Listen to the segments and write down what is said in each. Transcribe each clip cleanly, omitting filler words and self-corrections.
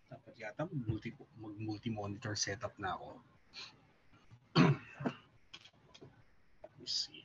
Dapat yata mag-multi-monitor setup na ako. Let's see.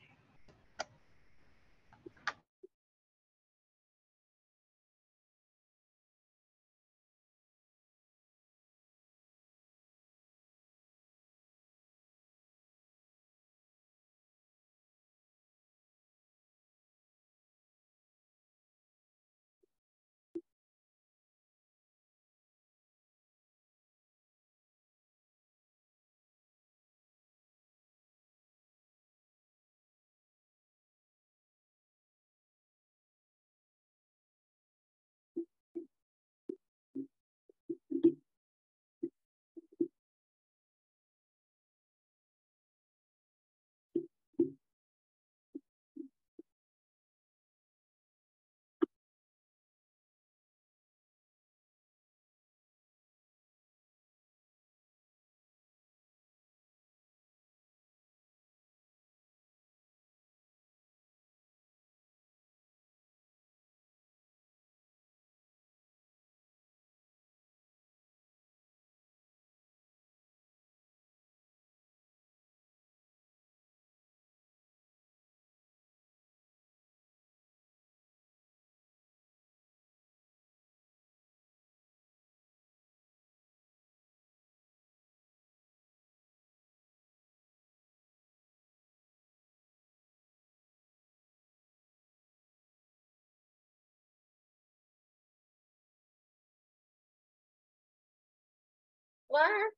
What?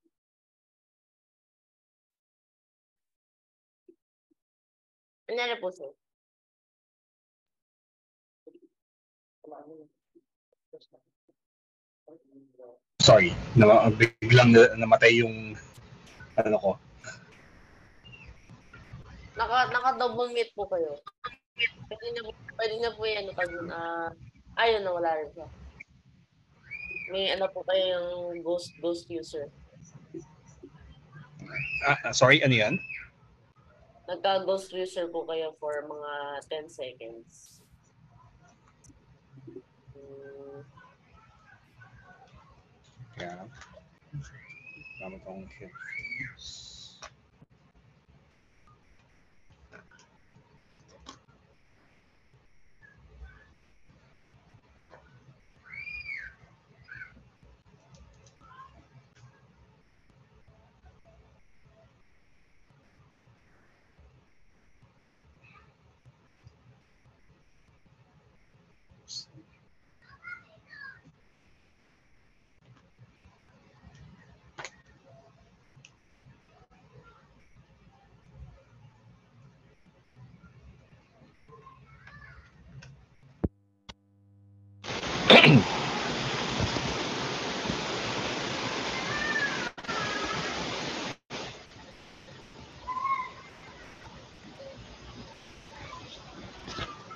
Ano po sir? Sorry, biglang namatay yung ano ko. Naka-double meet po kayo. Pwede na po yan. Ayun na, wala rin siya. May ano po kayo yung ghost user. Sorry, ano yan? Nagka-ghost user po kayo for mga 10 seconds. Yeah. Gamit akong headphones.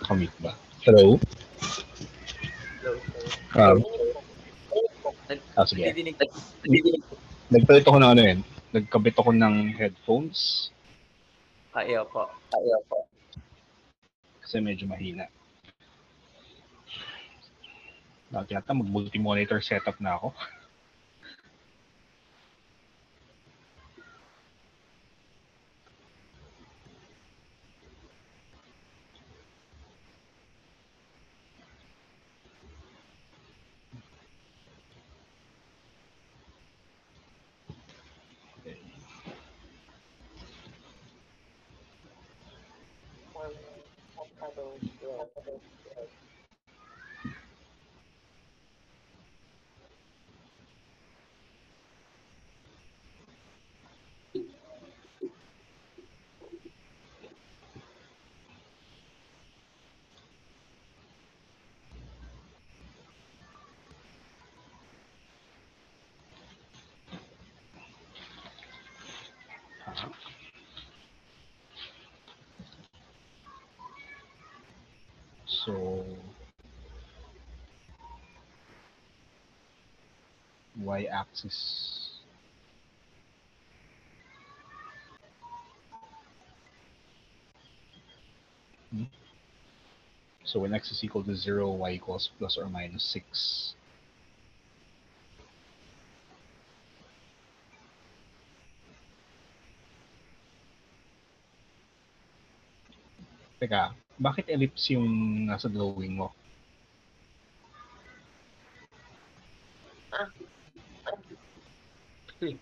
Kamit ba? Hello? Hello. Sige. Didinig. Nagpalit ako ng ano yun. Nagkabit ako ng headphones. Iyo po. Kasi medyo mahina. Dapat yata mag-multi-monitor setup na ako. So, y-axis. So when x is equal to 0, y equals plus or minus 6. Teka, bakit ellipse yung nasa drawing mo? May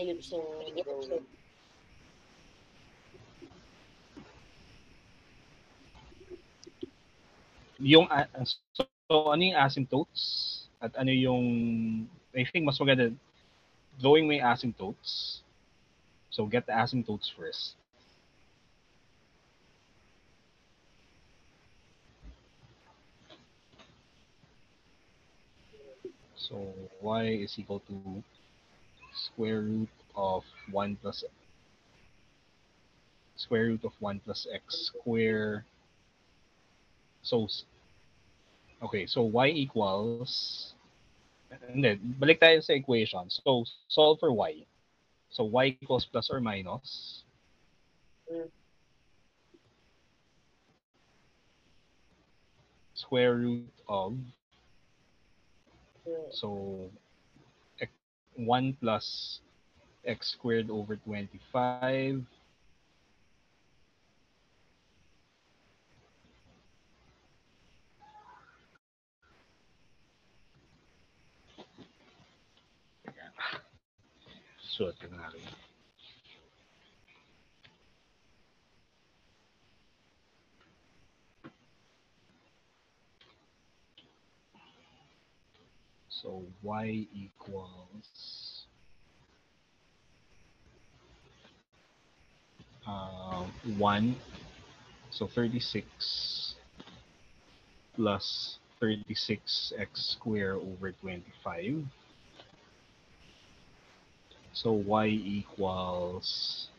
ellipse yung drawing. Yung, so ano yung asymptotes? At ano yung, I think mas maganda, drawing mo yung asymptotes. So get the asymptotes first. So y is equal to square root of 1 plus x square. So, okay, so y equals, hindi, balik tayo sa equation. So, solve for y. So, y equals plus or minus. Square root of, so, 1 plus x squared over 25. Suot ko na rin. So, y equals 1. So, 36 plus 36x squared over 25. So y equals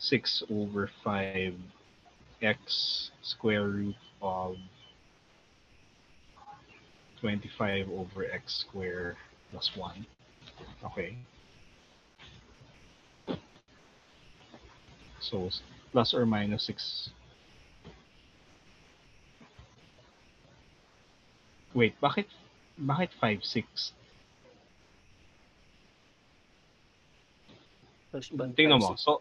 6 over 5 x square root of 25 over x squared plus 1. Okay. So plus or minus 6. Wait, bakit 5, 6? Tingnan mo. So,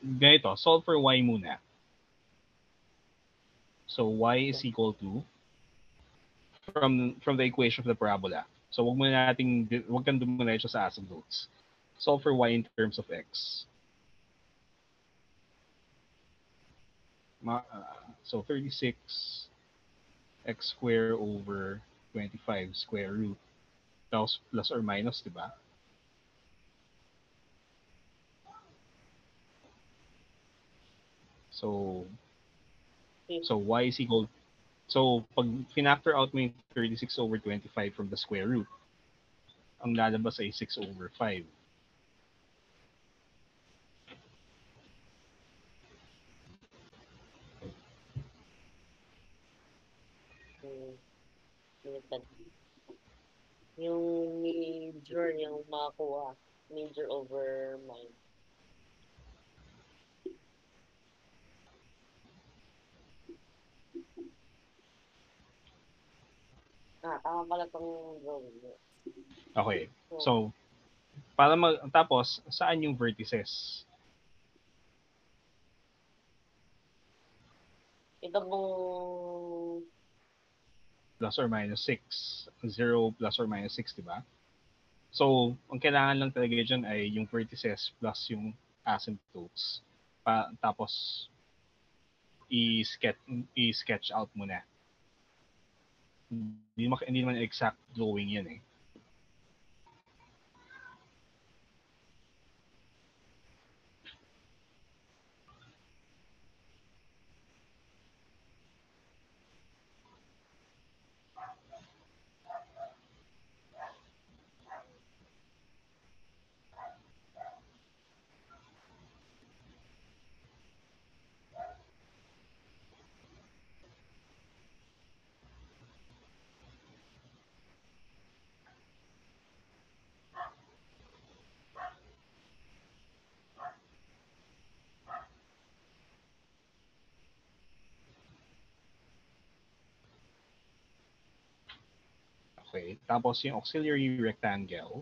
ganito, solve for y muna. So y is equal to, from the equation of the parabola. So wag kang dumiretso sa asymptotes. Solve for y in terms of x. So 36 x squared over 25 square root. Tapos plus or minus, di ba? So y is equal, so pag finactor out mo yung 36 over 25 from the square root, ang lalabas ay 6 over 5. Yung major yung makakuha. Major over minor. Tama pala tong drawing mo. Okay. So, tapos, saan yung vertices? Ito pong Plus or minus 6. 0 plus or minus 6, di ba? So, ang kailangan lang talaga dyan ay yung vertices plus yung asymptotes. Tapos, i-sketch out mo na. Hindi naman exact drawing yan eh. Okay. Tapos yung auxiliary rectangle.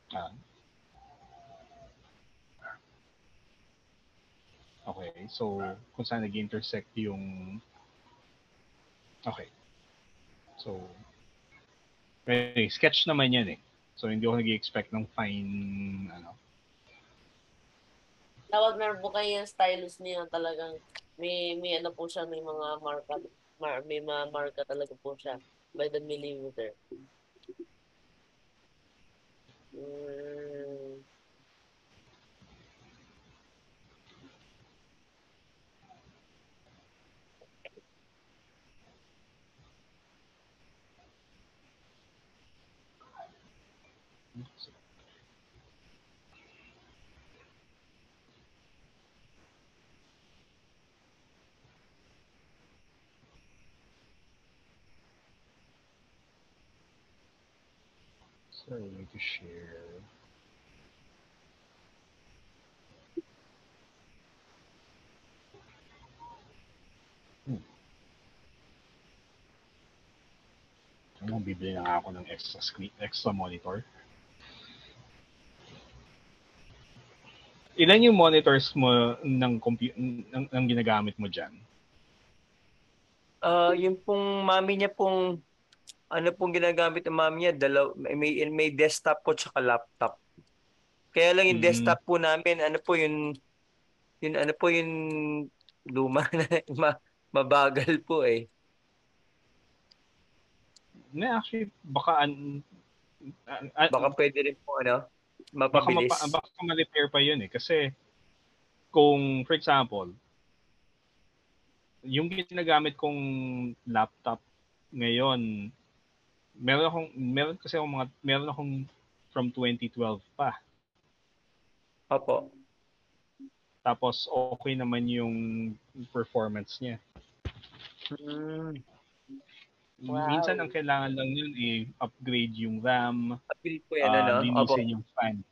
Ah, okay. So, kung saan nag-intersect yung... Okay. So, sketch naman yan eh. So, hindi ako nag-expect ng fine, ano. Dapat meron po kayo yung stylus niya talagang may ano po siya, may mga may mga marka talaga po siya by the millimeter. Mm. So, I need to share. Ano, bibili na nga ako ng extra screen, extra monitor. Ilan yung monitors mo ng ng ginagamit mo dyan? Yung pong mami niya pong, ano pong ginagamit ng mami niya, may desktop po tsaka laptop. Kaya lang yung Mm, desktop po namin, ano po yung ano po yung luma na mabagal po eh. actually, baka Baka pwede rin po ano, mapabilis. baka ma-repair pa yun eh. Kasi kung, for example, yung ginagamit kong laptop ngayon, meron akong from 2012 pa. Opo. Tapos okay naman yung performance niya. Hmm. Minsan ang Wow. kailangan lang yun upgrade yung RAM, Upgrade po yan ano? Opo. linisin yung fan.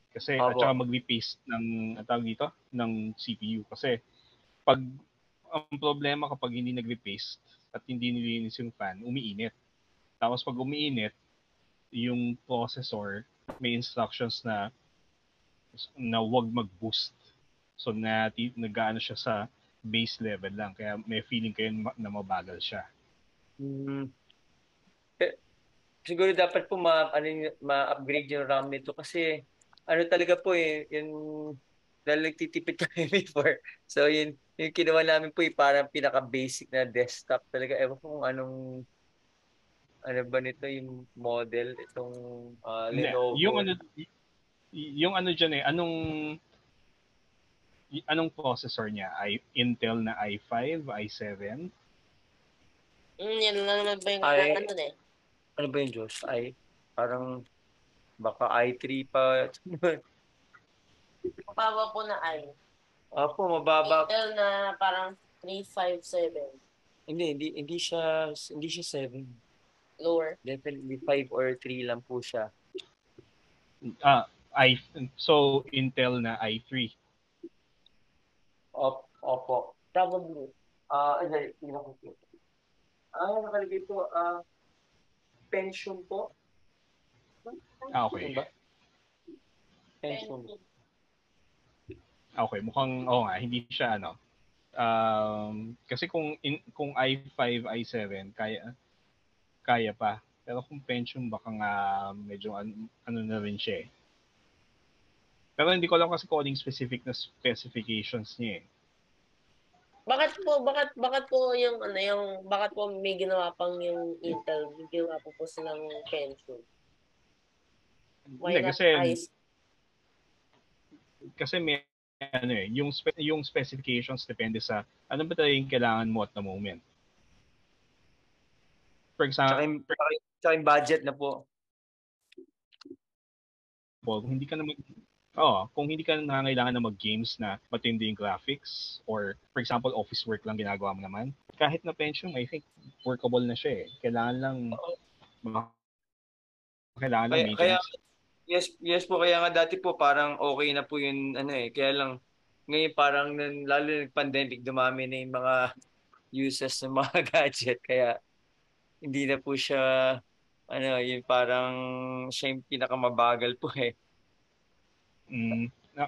Kasi at saka Opo. mag-repaste ng tawag dito ng CPU kasi pag ang problema kapag hindi nag-repaste at hindi nilinis yung fan, umiinit. Tapos pag umiinit, yung processor may instructions na wag mag-boost. So nag-aano siya sa base level lang kaya may feeling kayo na mabagal siya. Hmm. Eh, siguro dapat po ma-upgrade yung RAM nito kasi ano talaga po eh, yung dahil nagtitipid kami before. So yung kinuha namin po parang pinaka-basic na desktop talaga. Ewan ko kung ano ba nito yung model, itong Hindi, Lenovo. yung ano diyan eh, anong processor niya? Intel na i5, i7? Yan lang naman ba yung Ay, ano eh. ano ba yung Diyos? Ay, parang baka i3 pa. Mababa po na Apo, mababa. Intel na parang 357 Hindi siya 7. lower. Definitely 5 or 3 lang po siya. Ah, i so Intel na i3. Opo. Probably. Hindi, tingnan ko po. Nakalagay po, pension po. Ano Okay. ba? Pension. Pension. Okay, mukhang nga hindi siya ano. Kasi kung i5, i7 kaya pa. Pero kung Pentium baka nga medyo ano na rin siya eh. Pero hindi ko alam kasi kung anong specific na specifications niya eh. Bakit po yung ano yung bakit po may ginawa pang yung Intel, may ginawa po silang pension. Why Hindi not kasi ice? may ano eh, yung specifications depende sa ano ba talaga yung kailangan mo at the moment. For Tsaka example, tsaka yung budget na po. hindi ka naman kung hindi ka nangangailangan na mag-games na matindi yung graphics or for example, office work lang ginagawa mo naman, kahit na Pentium, I think workable na siya eh. Kailangan lang Kaya maintenance. yes po, kaya nga dati po parang okay na po yun ano eh. Kaya lang ngayon parang lalo nag pandemic dumami na yung mga uses ng mga gadget kaya hindi na po siya ano, yung parang siya yung pinakamabagal po eh.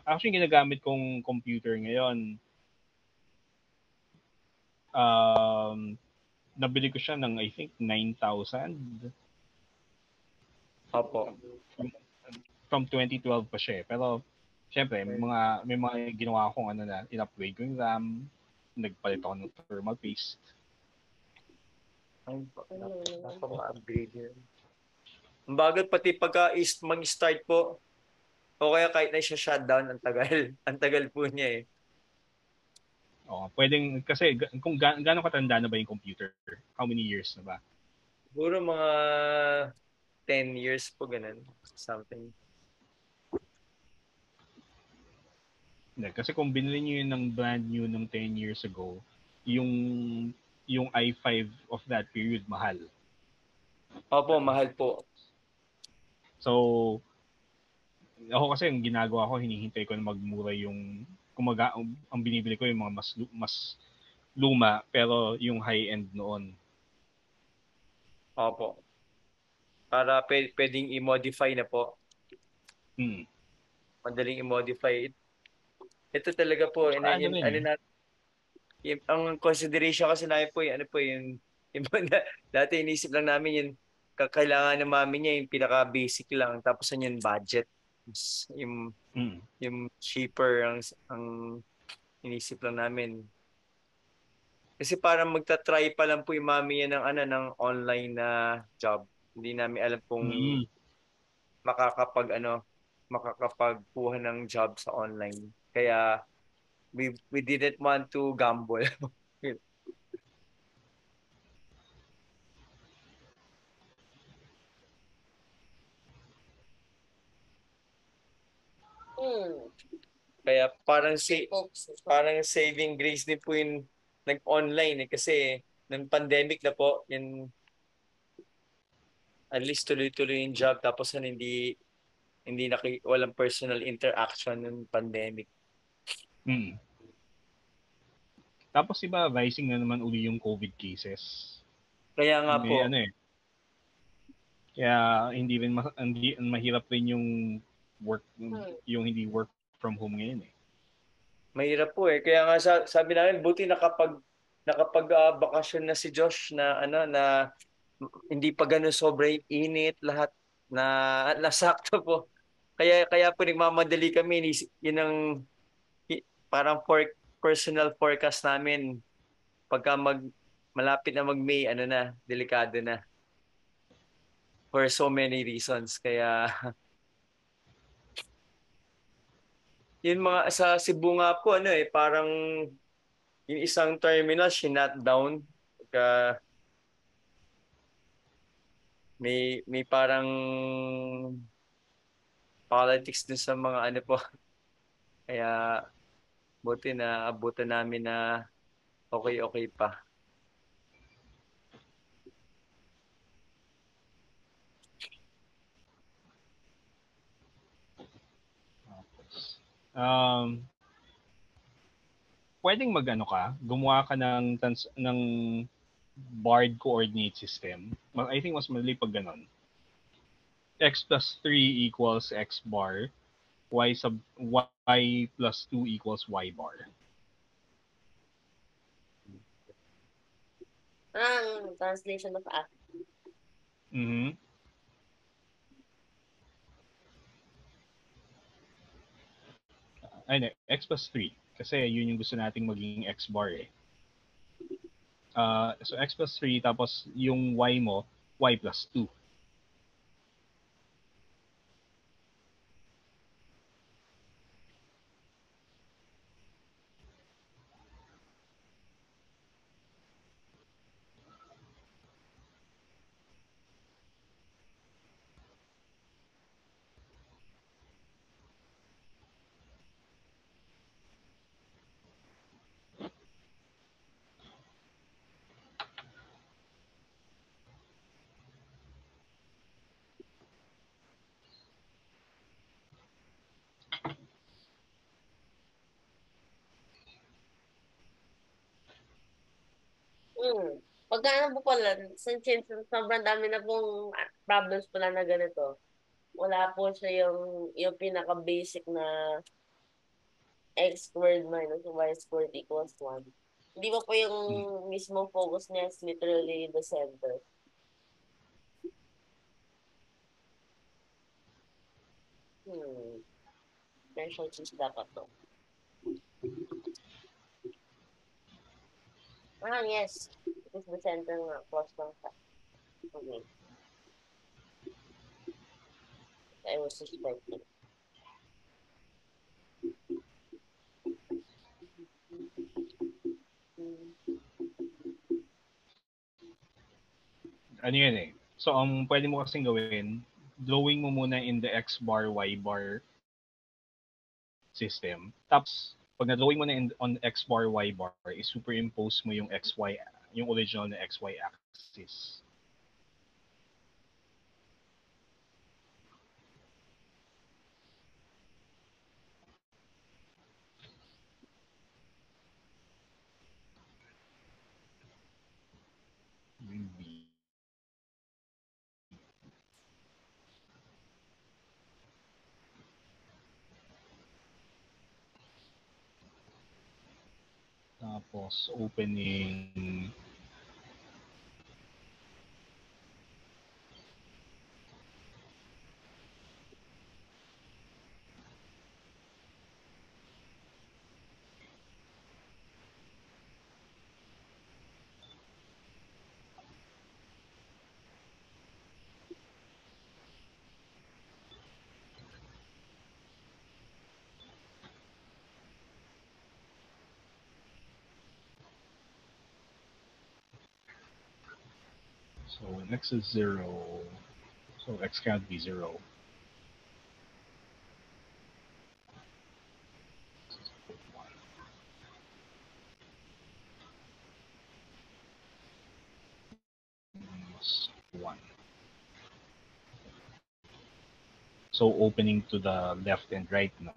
Actually, ginagamit kong computer ngayon, um, nabili ko siya ng I think 9,000 Opo. from 2012 pa siya eh. Pero syempre, may mga ginawa akong ano na in-upgrade ko yung RAM, nagpalit ako ng thermal paste. Ay, napaka-upgrade yun. Ang bagal pati pagka mag-start po o kaya kahit na siya shutdown ang tagal. Ang tagal po niya eh. Pwedeng kasi kung gaano katanda na ba yung computer? How many years na ba? Siguro mga 10 years po ganun. Something. Hindi, kasi kung binili niyo yun ng brand new ng 10 years ago, yung yung i5 of that period mahal. Opo, mahal po. So, ako kasi yung ginagawa ko, hinihintay ko na magmura yung kumaga ang binibili ko yung mga mas luma pero yung high-end noon. Opo. Para pwedeng i-modify na po. Hmm. Madaling i-modify. Ito talaga po, Tsaka ano rin ano eh. na, ang consideration kasi namin po, ano po yung dati inisip lang namin yung kailangan ng mami niya yung pinaka-basic lang, tapos yun yung budget. Yung, Hmm. yung cheaper ang inisip lang namin. Kasi parang magta-try pa lang po yung mami niya ng, ano, ng online na job. Hindi namin alam kung Mm. makakapag, makakapagkuha ng job sa online. Kaya, we didn't want to gamble. Hmm. Kaya parang Oops. parang saving grace din po yung nag-online eh kasi ng pandemic na po yung at least tuloy-tuloy yung job tapos hindi walang personal interaction ng pandemic. Mm. Tapos iba, rising na naman uli yung COVID cases. Kaya nga po, May ano eh. Kaya hindi mahirap rin yung work Hmm. yung hindi work from home ngayon eh. mahirap po eh. Kaya nga sabi namin buti bakasyon na si Josh na ano na hindi pa gano'n sobrang init lahat na nasakto po. Kaya po nagmamadali kami. Yun ang parang personal forecast namin pagka malapit na mag-May, ano na, delikado na for so many reasons. Kaya yun mga sa Cebu nga po ano eh parang yung isang terminal shut down pagka may parang politics dun sa mga ano po. Kaya buti na abutan namin na okay pa. Um, pwedeng magano ka, gumawa ka ng barred coordinate system. I think mas madali pag ganon. X plus 3 equals X bar, Y plus 2 equals Y bar. Translation of act. Mhm. Ay, hindi, X plus 3. Kasi yun yung gusto nating maging X bar eh. So X plus 3 tapos yung Y mo, Y plus 2. Pagka ano po pala, since sobrang dami na pong problems pala na ganito, wala po siya yung pinaka-basic na x squared minus y squared equals 1. Hindi ba po yung mismong focus niya is literally the center? Special cheese dapat to. Yes. It is the center nga. Close lang siya. Okay. I was suspecting. Ano yan eh. So, ang pwede mo kasing gawin, drawing mo muna in the x bar, y bar system. Tapos, pag na-drawing mo na on x bar, y bar, is-superimpose mo yung xy, yung original na xy axis. B. Tapos, opening so when x is 0, so x can't be 0. Minus 1. So opening to the left and right, no?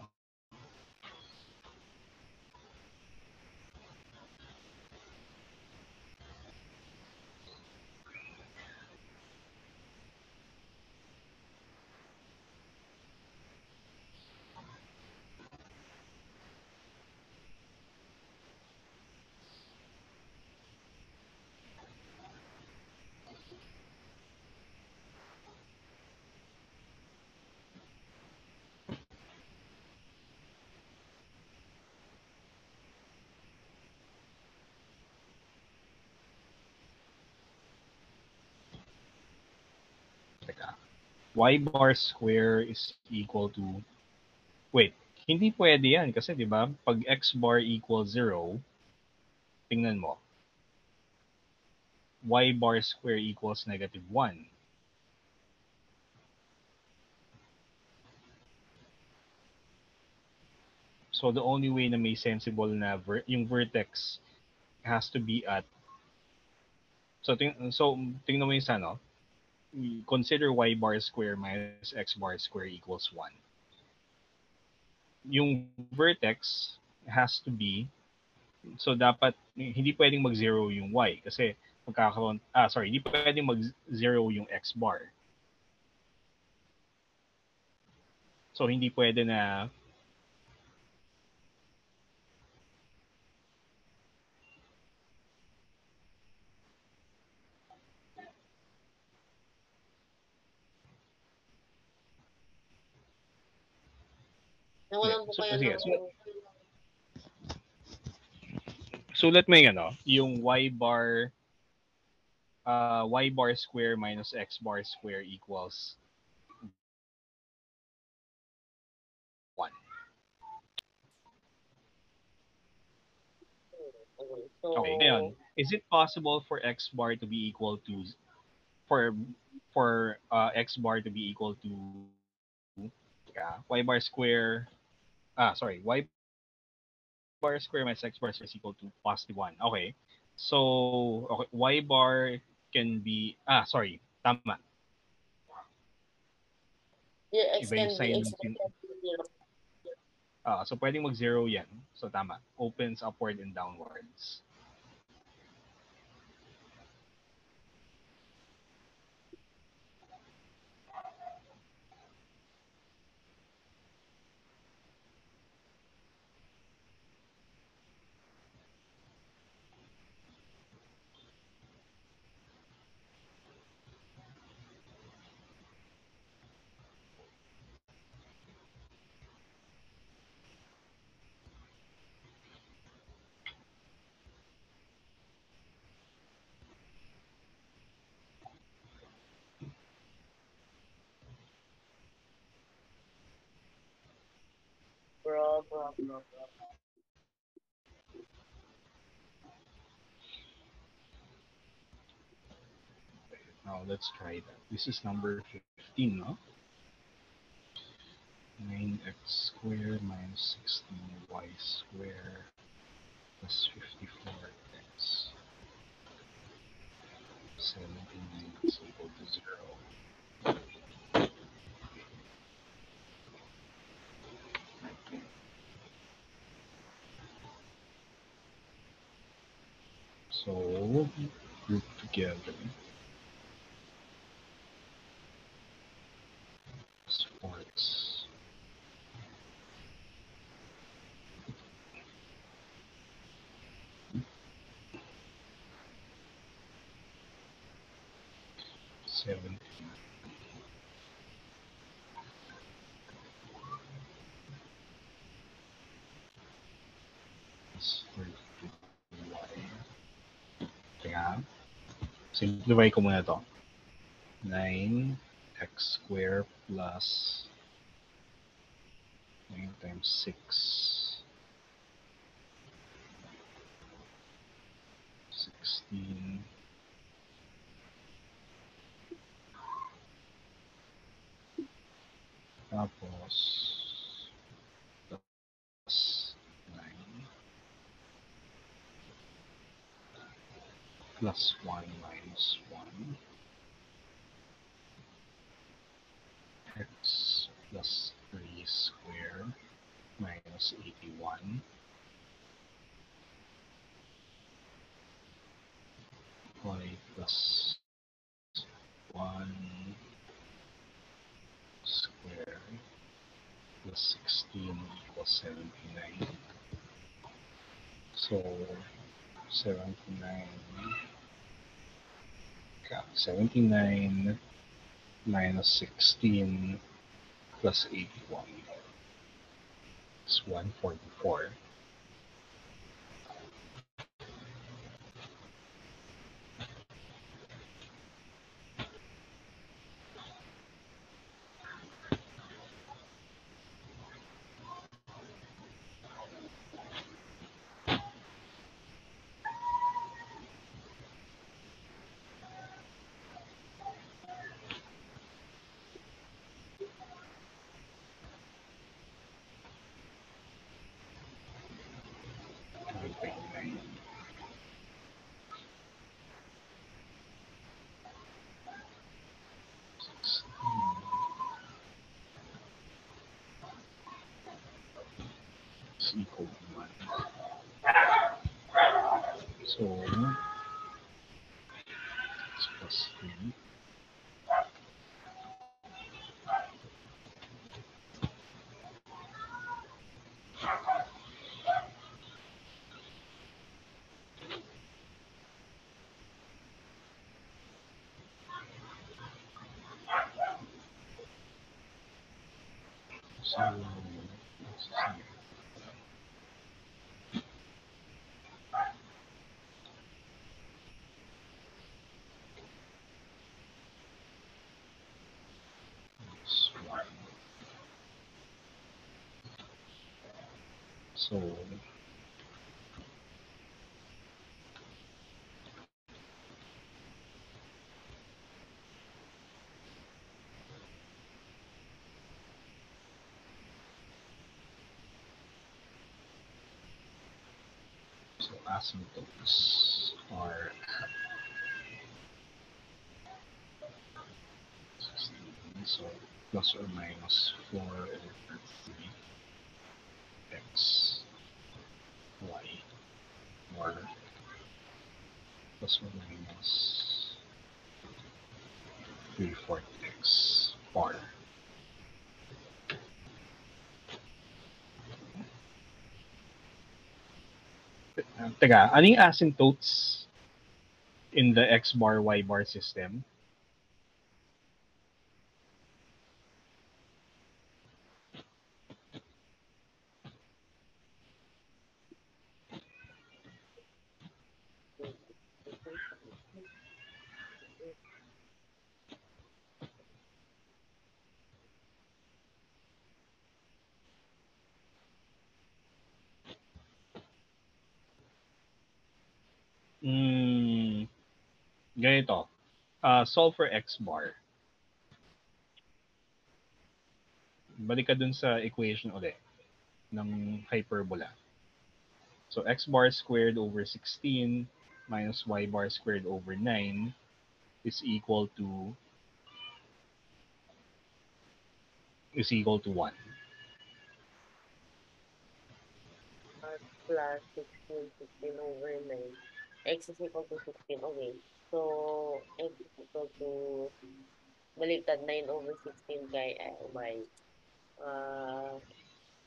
Teka. Y bar square is equal to... Wait, hindi pwede yan kasi 'di ba? Pag x bar equals 0, tingnan mo. Y bar square equals negative 1. So the only way na may sensible na yung vertex has to be at... So tingnan mo yung sa ano. Consider y bar square minus x bar square equals 1. Yung vertex has to be... So dapat hindi pwedeng mag-0 yung y kasi magkakaroon... hindi pwedeng mag-0 yung x bar. So hindi pwede na... Nawalan po So, kayo sige, ng... sulat mo yung ano, yung y bar square minus x bar square equals 1. So, Okay, ngayon, is it possible for x bar to be equal to... for x bar to be equal to y bar square... y bar square minus x bar square is equal to positive 1. Okay. So, okay, y bar can be... tama. your x Iba yung can be sign x ng... can be 0. So, pwedeng mag-0 yan. So, tama. Opens upward and downwards. Now let's try that. This is number 15, no? 9x squared minus 16y squared plus 54x. 79 is equal to 0. So, group together. Sports. Seven. Plus 32y. Teka. Simplify ko muna to. 9x squared plus 9 times 6. 16. Tapos, plus 9. Plus 1 minus 1. X plus 3 squared minus 81. Y plus 1 squared plus 16 equals 79. So, 79. 79 minus 16 plus 81 is 144. Is equal to 1. So, it's plus 3. So, let's see. It's 1. So, asymptotes are 16. So, plus or minus 4 over 3 x y or plus or minus 3/4 x bar. Teka, ano yung asymptotes in the x bar, y bar system? Ganito. Solve for x bar. Balik ka dun sa equation ulit ng hyperbola. So x bar squared over 16 minus y bar squared over 9 is equal to 1. Plus 16 over 9. X is equal to 16. Okay. So, X is equal to, baliktad, 9 over 16 kay Y.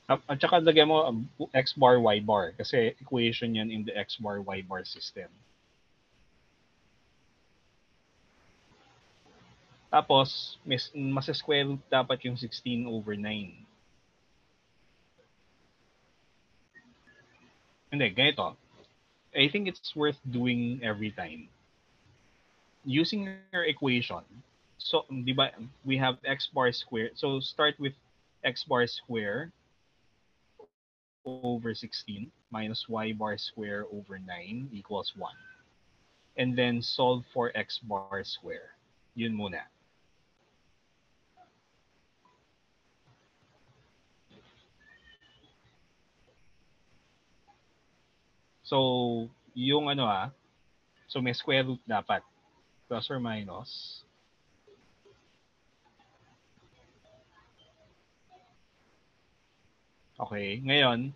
At saka lagyan mo x bar, y bar. Kasi equation yan in the x bar, y bar system. Tapos, mas square root dapat yung 16 over 9. Hindi, ganito. I think it's worth doing every time. Using your equation, so, di ba, we have x bar square. So, start with x bar square over 16 minus y bar square over 9 equals 1. And then solve for x bar square. Yun muna. So, yung so may square root dapat. Plus or minus. Okay, ngayon,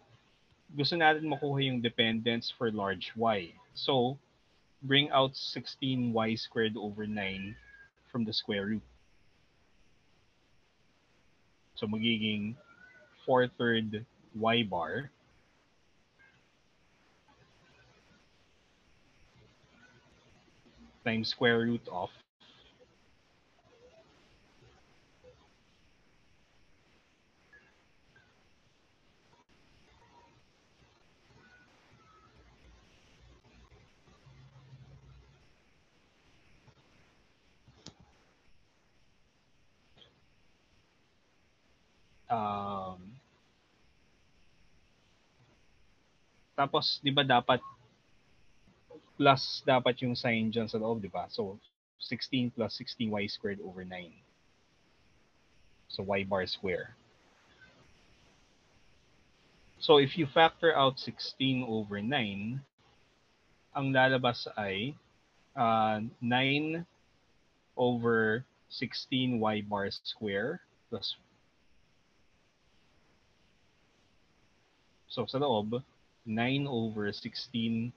gusto natin makuha yung dependence for large y. So, bring out 16y squared over 9 from the square root. So, magiging 4/3 y bar times square root of tapos, di ba dapat plus dapat yung sign dyan sa loob, di ba? So, 16 plus 16y squared over 9. So, y bar square. So, if you factor out 16 over 9, ang lalabas ay 9 over 16 y bar square plus, so sa loob, 9 over 16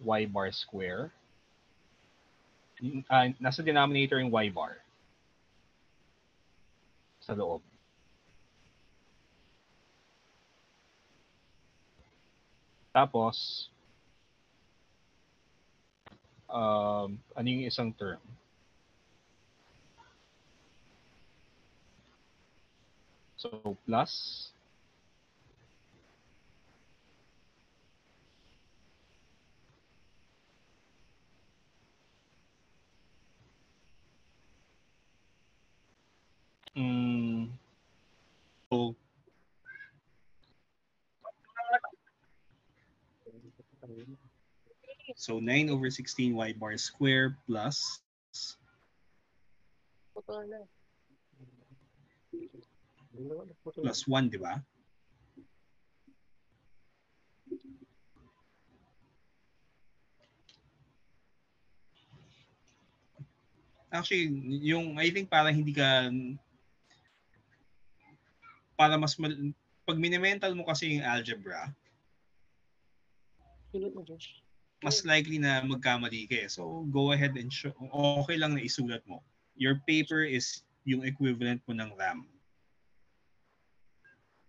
y bar square. Nasa denominator yung y bar sa loob. Tapos, ano yung isang term? So, plus so 9 over 16 y bar square plus plus 1, di ba? Actually, yung I think para hindi ka para mas pag minimental mo kasi yung algebra, mas likely na magkamali ka eh. So, go ahead and show. Okay lang na isulat mo. Your paper is yung equivalent mo ng RAM.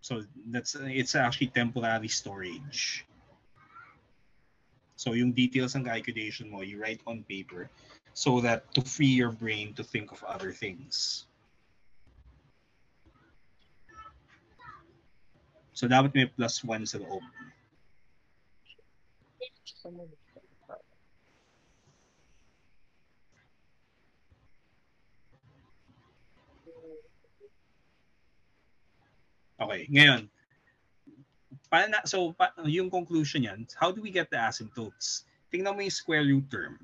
So, it's actually temporary storage. So, yung details ng calculation mo, you write on paper so that to free your brain to think of other things. So, dapat may plus 1 sa loob. Okay, ngayon, yung conclusion yan, how do we get the asymptotes? tingnan mo yung square root term.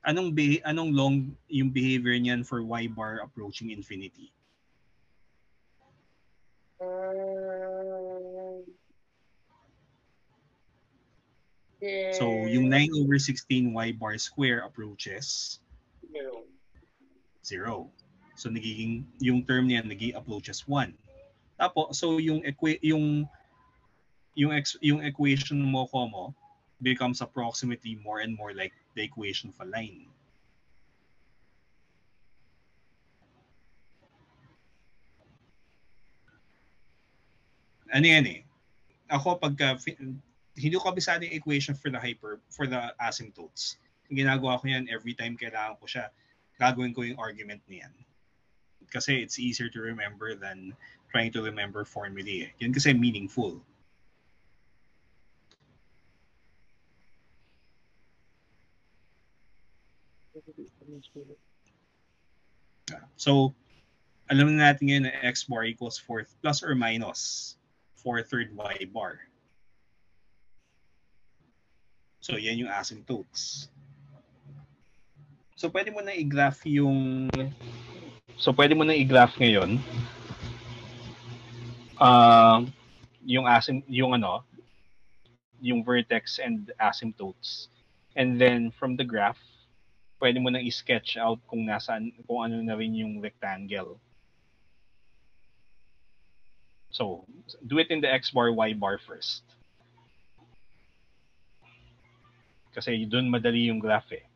Anong long yung behavior niyan for y bar approaching infinity? So, yung 9/16 y bar square approaches 0. So, yung term niya naging approaches 1. Tapos, so yung equation mo becomes approximately more and more like the equation of a line. Ano yan eh? Ako pagka hindi ko kabisado yung equation for the asymptotes. Yung ginagawa ko yan every time kailangan ko siya, gagawin ko yung argument niyan. Kasi it's easier to remember than trying to remember formulae. Yan kasi meaningful. So, alam na natin ngayon na x bar equals 4 plus or minus 4/3 y bar. So, yan yung asymptotes. So, pwede mo na i-graph ngayon yung vertex and asymptotes. And then from the graph, pwede mo nang i-sketch out kung ano na rin yung rectangle. So, do it in the x bar, y bar first. Kasi doon madali yung graph eh.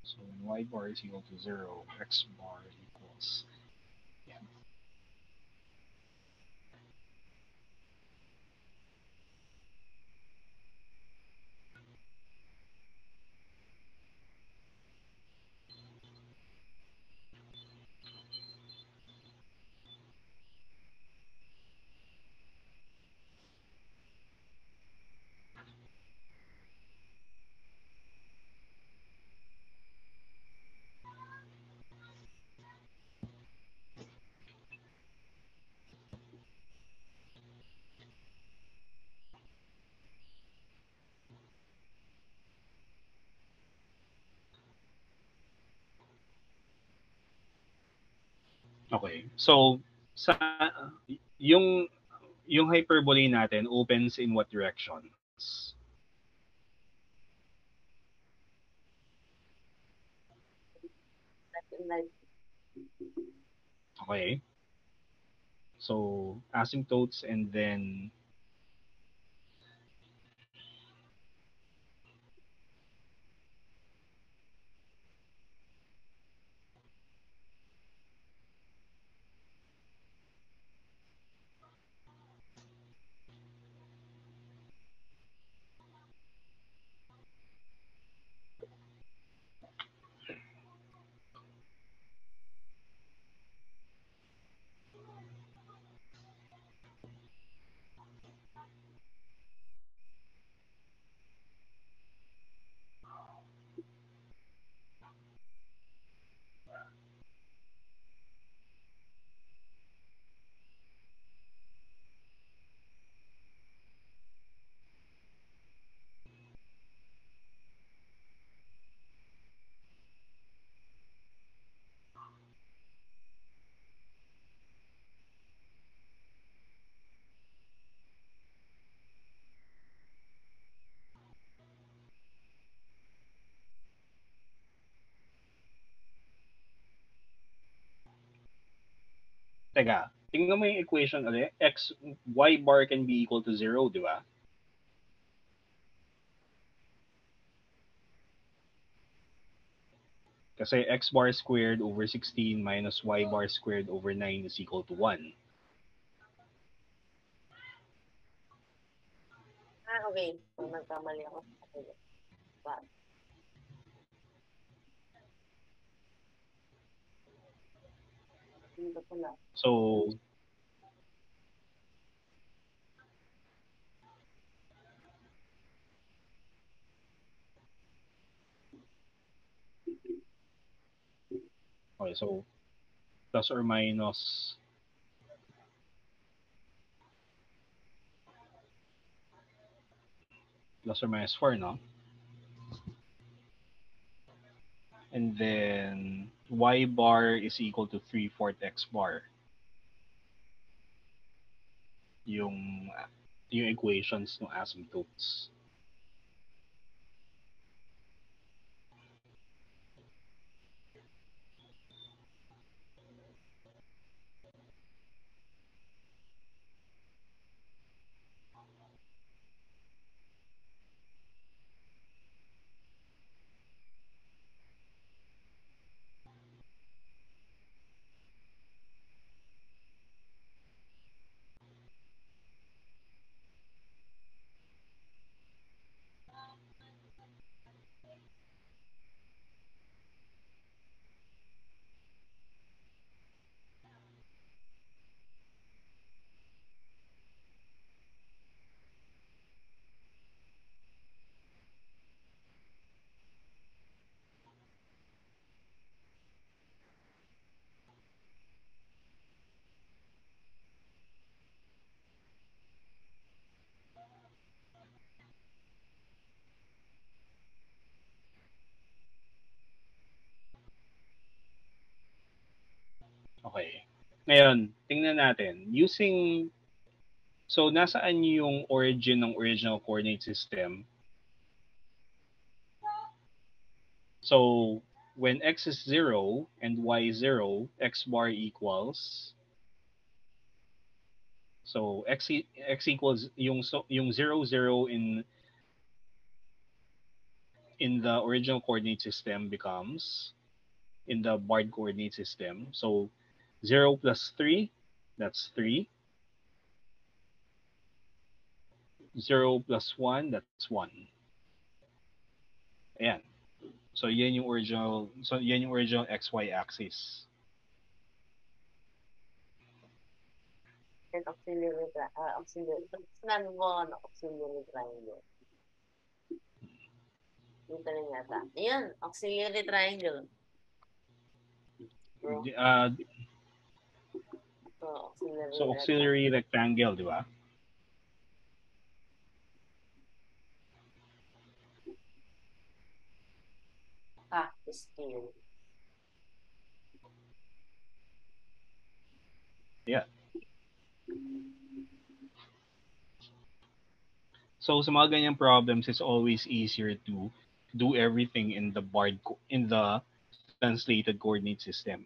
So y bar is equal to 0, x bar equals, yeah. Okay. So, yung hyperbole natin opens in what directions? Okay. So, asymptotes and then teka, tingnan mo yung equation ulit. Y bar can be equal to 0, di ba? Kasi x bar squared over 16 minus y bar squared over 9 is equal to 1. Okay. Nagkamali ako. apat. Dito pala. So, okay, so plus or minus plus or minus 4, no? And then y bar is equal to 3/4 x bar. Yung equations ng asymptotes. Okay. Ngayon, tingnan natin. So, nasaan yung origin ng original coordinate system? So, when x is 0 and y is 0, x bar equals, so x equals yung 0, 0 in the original coordinate system becomes in the barred coordinate system. So 0 plus 3, that's 3. 0 plus 1, that's 1. Ayan. So yan yung original xy axis. And auxiliary sinabi mo auxiliary triangle. Dito rin yata. Ayan, auxiliary triangle. Bro. So auxiliary rectangle, di ba? Scale. Yeah. So sa mga ganyang problems, it's always easier to do everything in the translated coordinate system.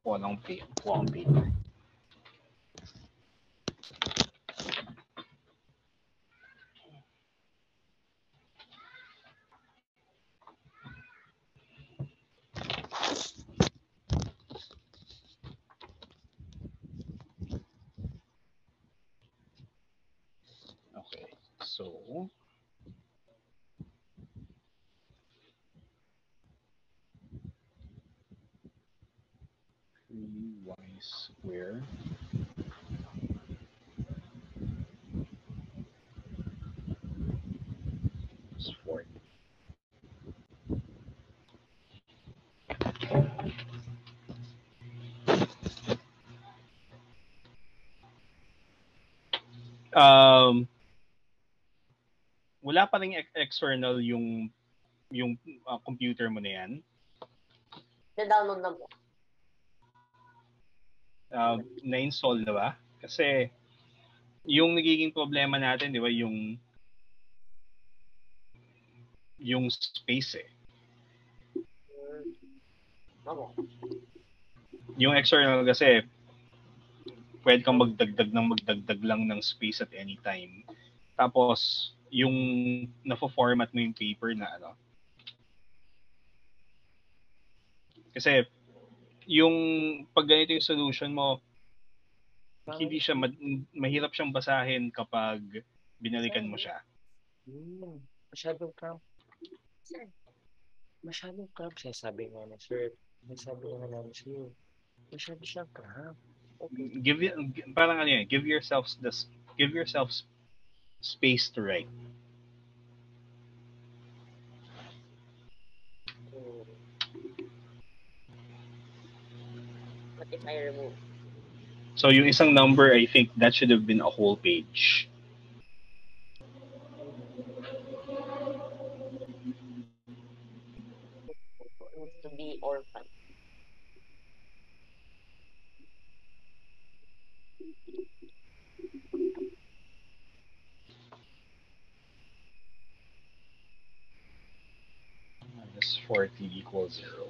Walang paper. Okay, so y squared is 4. Wala pa ring external yung computer mo na yan. Na-download na po. Na-install na ba? Kasi yung nagiging problema natin, di ba, yung space eh. Yung external kasi, pwede kang magdagdag lang ng space at any time. Tapos, yung na-format mo yung paper na ano. Kasi yung pag ganito yung solution mo, hindi siya mahirap siyang basahin kapag binalikan mo siya. Masyadong cramp. Masyadong cramp siya, sabi nga na sir. Sabi nga namin sir. Masyado siyang cramp. Okay. Parang ano yan, give yourself space to write. What if I remove? So yung isang number, I think that should have been a whole page. It needs to be orphan. Minus 40 equals 0.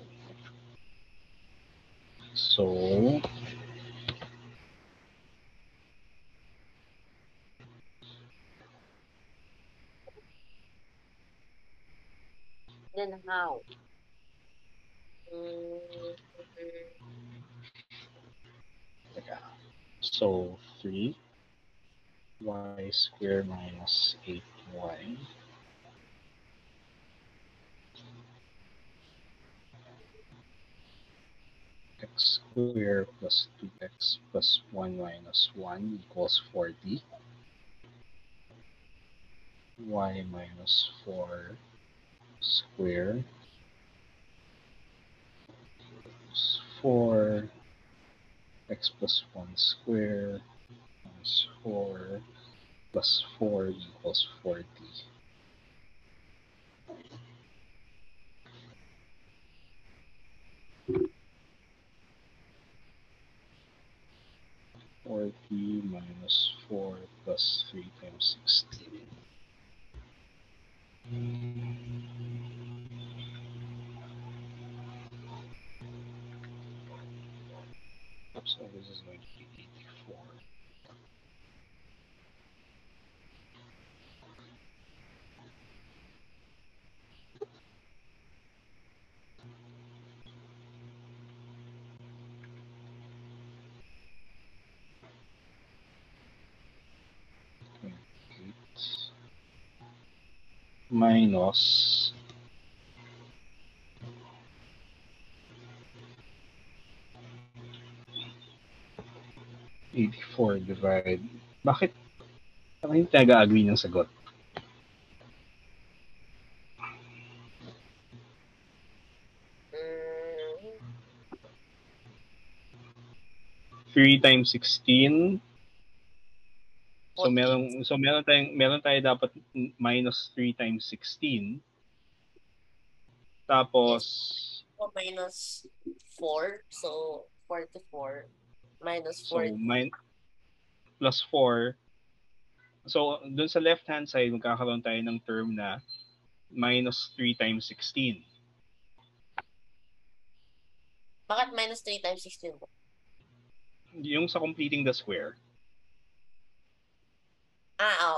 So Then how? So 3 y squared minus 8y x squared plus 2x plus 1 minus 1 equals 40. Y minus 4 squared plus 4 x plus 1 squared minus 4 plus 4 equals 40. Minus 4 plus 3 times 16. So this is going to be 84. Minus 84 divide. Bakit? Parang hindi taga-agree ng sagot. Three times 16. So meron tayo dapat minus 3 times 16. Tapos 4 minus 4, so 44 minus 4. So plus 4. So dun sa left hand side magkakaroon tayo ng term na minus 3 times 16. Bakit minus 3 times 16 po? Yung sa completing the square.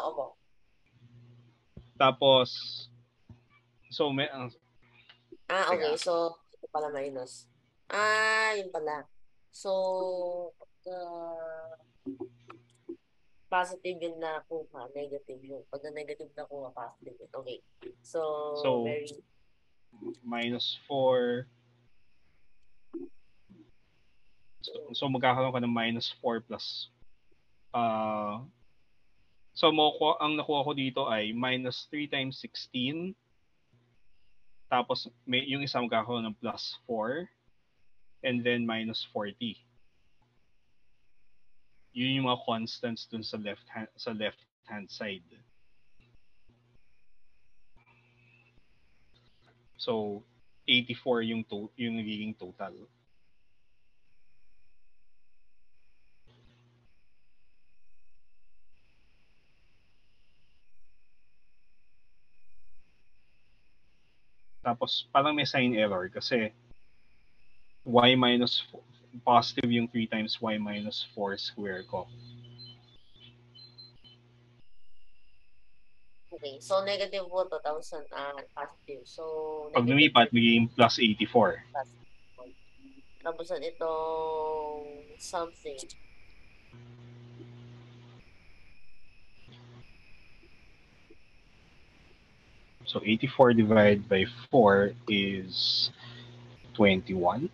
Opo. Tapos so okay. So, ito pala minus. Yun pala. So, positive yung nakuha, negative yung. Pag negative nakuha, positive yun. Okay. So minus 4. So magkakaroon ka ng minus 4 plus so ang nakuha ko dito ay minus 3 times 16. Tapos yung isa magkakaroon ng plus 4 and then minus 40. Yun yung mga constants dun sa left hand side. So 84 yung nagiging total. Tapos parang may sign error kasi y minus positive yung 3 times y minus 4 square ko. Okay, so negative po 2,000 positive. So, Pag negative lumipat, magiging plus 84. plus. Tapos itong something. So 84 divided by 4 is 21.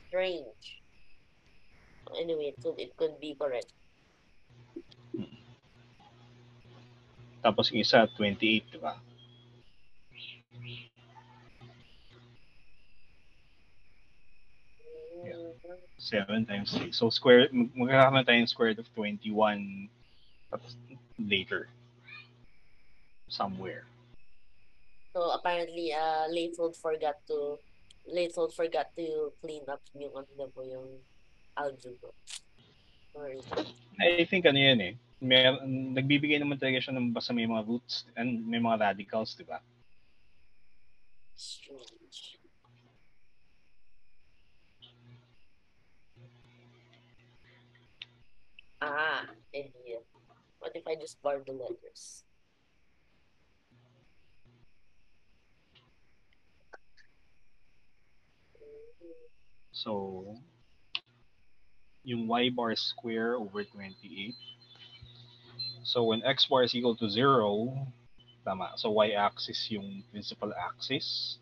Strange. Anyway, it could be correct. Tapos yung isa, 28, di ba? Yeah. 7 times 3. So magkakaroon tayo ng square root of 21 later. Somewhere. So apparently, Layfield forgot to clean up yung ano na po yung algebra. Sorry. I think ano yan eh. Nagbibigay naman talaga siya ng basta may mga roots and may mga radicals, di ba? Strange. Idea. What if I just bar the letters? So, yung y bar square over 28. So, when x bar is equal to 0, tama. So, y-axis yung principal axis.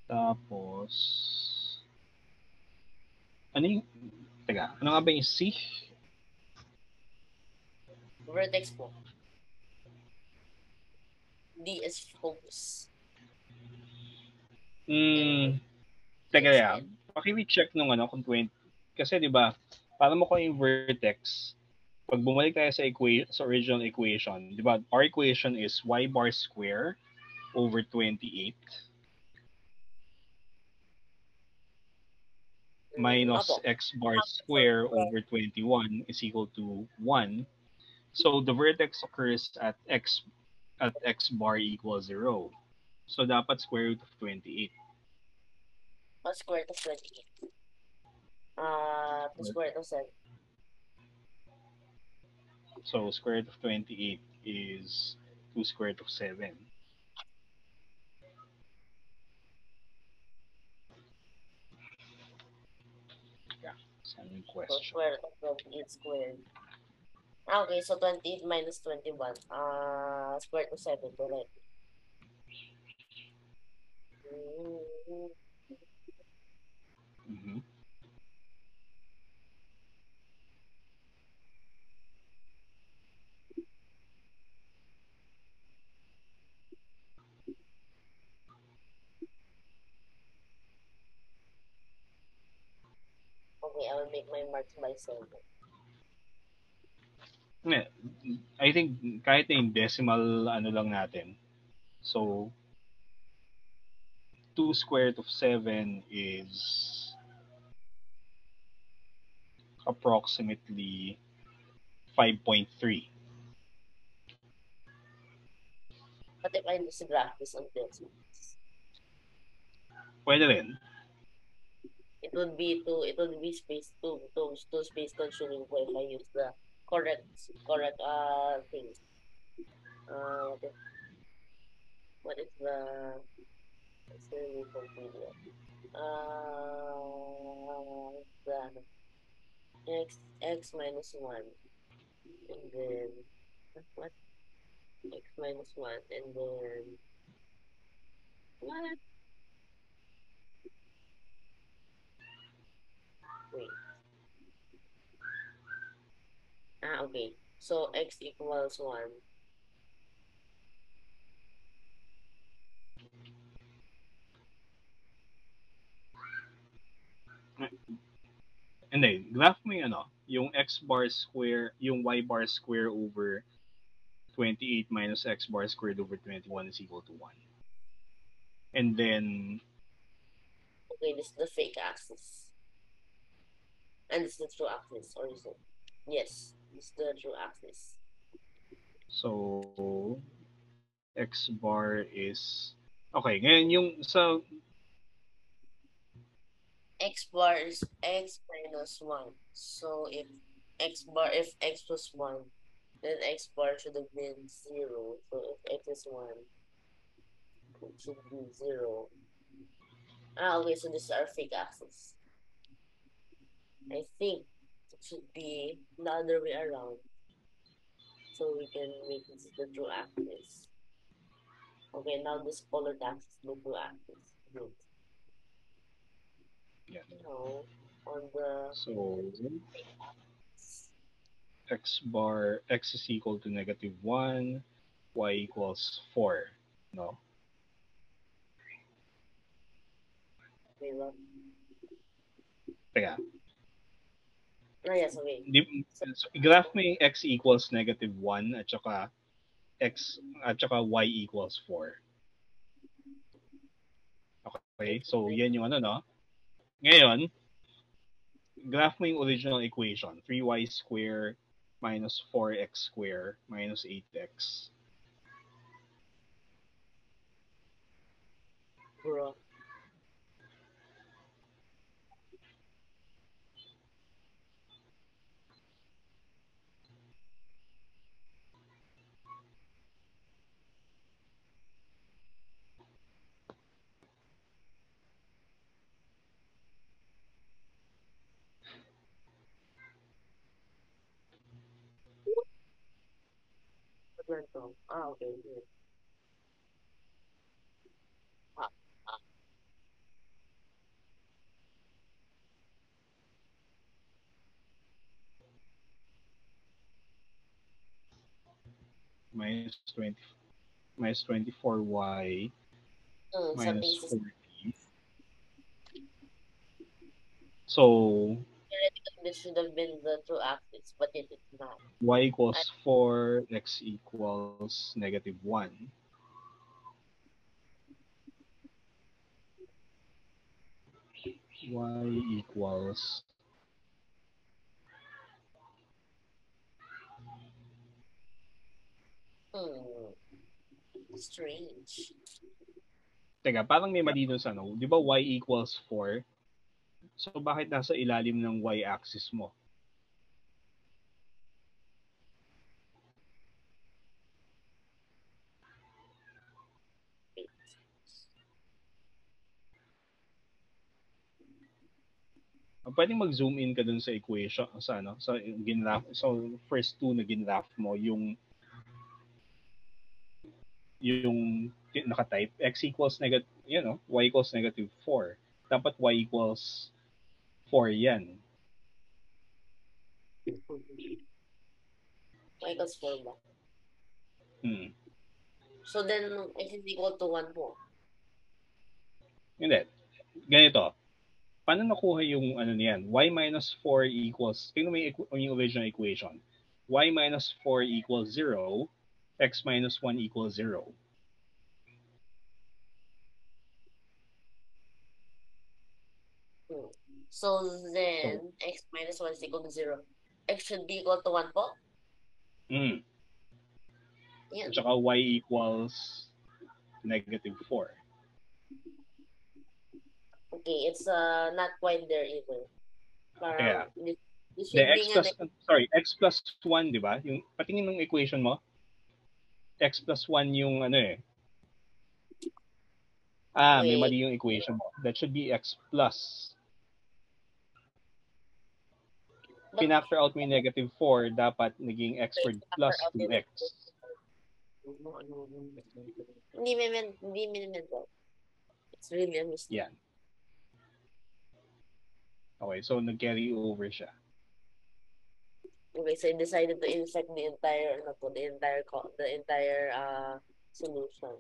Tapos, ano yung, teka, ano nga ba yung C? Vertex po. D is focus. Teka ya, paki-check nung ano kung 20. Kasi 'di ba, para mo ko yung vertex, pag bumalik tayo sa original equation, 'di ba? Our equation is y bar square over 28 minus Opo. x bar square over 21 is equal to 1. So the vertex occurs at x bar equals 0. So dapat square root of 28. Square root of 28. To square root of 7. So square root of 28 is 2 square root of 7. Yeah, same So question. square root of 28 squared. Okay, so 28 minus 21. Square root of 7, correct. Mm-hmm. Okay, I will make my marks by 7. I think kahit na yung decimal ano lang natin. So 2 square root of 7 is approximately 5.3. But if I just graph this on decimals, Pwede rin. it would be space two space consuming po if I use the correct things. What is the PDF? The x minus 1 and then what x minus 1 and then what wait okay, so x equals 1. Hindi, graph mo yung ano, yung x bar square, yung y bar square over 28 minus x bar squared over 21 is equal to 1. And then, Okay, this is the fake axis. And this is the true axis, or is it? Yes, this is the true axis. so, x bar is... Okay, ngayon yung sa... X bar is x minus 1. So if x was 1, then x bar should have been 0. So if x is 1, it should be 0. Okay, so this is our fake axis. I think it should be the other way around. So we can make this the true axis. Okay, now this colored axis is the true axis. Good. Yeah. Now, on the So, x bar, x is equal to negative 1, y equals 4. No? way left. Teka, Yes, okay. so, graph mo yung x equals negative 1 at saka y equals 4. Okay, so yan yung ano, no? Ngayon, graph mo yung original equation. 3y squared minus 4x squared minus 8x. Bro. Okay. Good. Ah, ah. Minus 20, minus 24y Sa minus basis, 40. So, theoretically, this should have been the true axis, but it is not. y equals 4, x equals negative 1. Y equals... Strange. Teka, parang may mali dun sa ano. Di ba y equals 4? So, bakit nasa ilalim ng y-axis mo? Pwedeng mag-zoom in ka dun sa equation, sa ano, sa ginraph, so first two na ginraph mo, yung naka-type, x equals negative, y equals negative 4. Dapat y equals 4 yan. Y equals 4 ba? So then, x is equal to 1 po. Hindi. Ganito. Paano nakuha yung ano niyan? Y minus 4 equals, tingnan mo yung original equation. Y minus 4 equals 0, x minus 1 equals 0. So then, x minus 1 is equal to 0. X should be equal to 1 po? Yan. At saka y equals negative 4. Okay, it's not quite there either. Kaya, this should be x plus 1, di ba? Yung patingin ng equation mo, x plus 1 yung ano eh. May mali yung equation mo. That should be x plus. Pinactor out mo yung negative 4, dapat naging x squared plus 2x. Hindi mental. It's really a mistake. Yan. Okay, so nag-carry over siya. Okay, so I decided to insert the entire solution.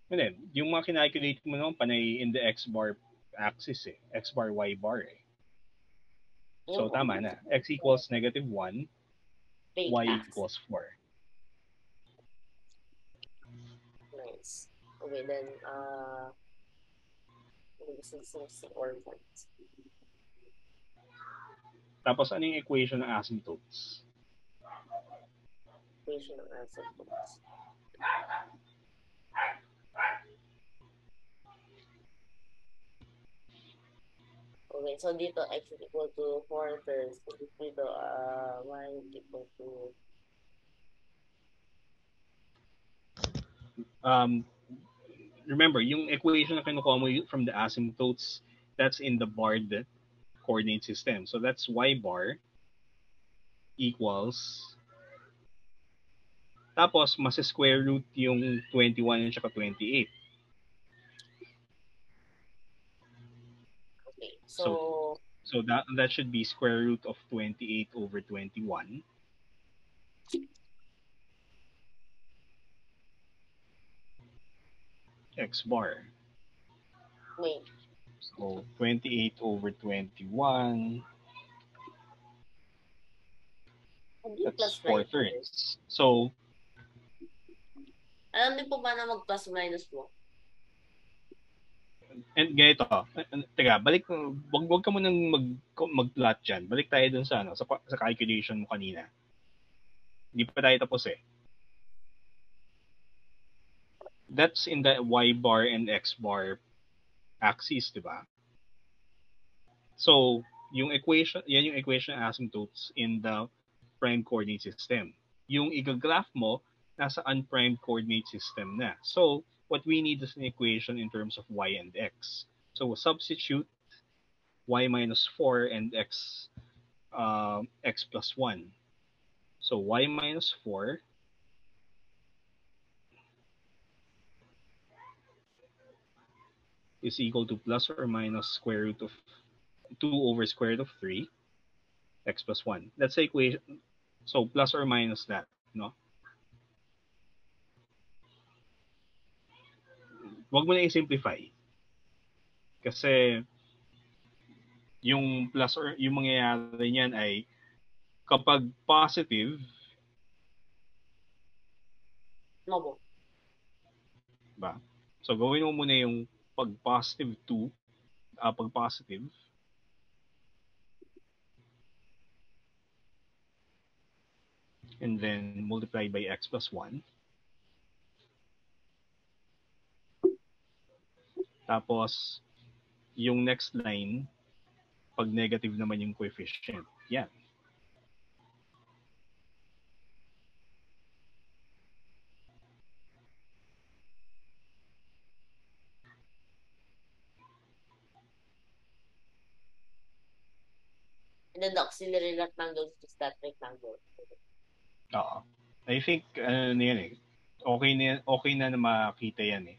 And then, yung mga kinalculate mo naman panay in the x bar axis eh. X bar, y bar eh. So, tama na. X equals negative 1. Wait, y X. equals 4. Nice. Okay, then, this is orphans. Tapos ano yung equation ng asymptotes? Equation ng asymptotes. Okay, so dito x is equal to 4 thirds. Dito, y is equal to Remember, yung equation na kinukuha mo from the asymptotes, that's in the barred coordinate system. So that's y bar equals, tapos mas square root yung 21 at 28. okay. So that should be square root of 28 over 21. X bar. wait. So 28 over 21. That's 4 thirds. So Alam niyo po ba na mag plus minus mo? and ganito, teka, wag ka munang mag-plot dyan. Balik tayo dun sa, sa calculation mo kanina. Hindi pa tayo tapos eh. That's in the y bar and x bar axis, di ba? So, yan yung equation ng asymptotes in the prime coordinate system. Yung i-graph mo, nasa unprimed coordinate system na. So, what we need is an equation in terms of y and x. So, substitute y minus 4 and x plus 1. So, y minus 4 is equal to plus or minus square root of 2 over square root of 3 x plus 1. That's the equation. So, plus or minus that, no? Wag mo na i-simplify. Kasi yung plus or yung mangyayari niyan ay kapag positive, No. ba? So gawin mo muna yung pag positive 2, pag positive, and then multiply by x plus 1. Tapos, yung next line, pag negative naman yung coefficient. Yan. And then the auxiliary rectangle is that rectangle. Oo. I think, ano yan eh. Okay na makita yan eh.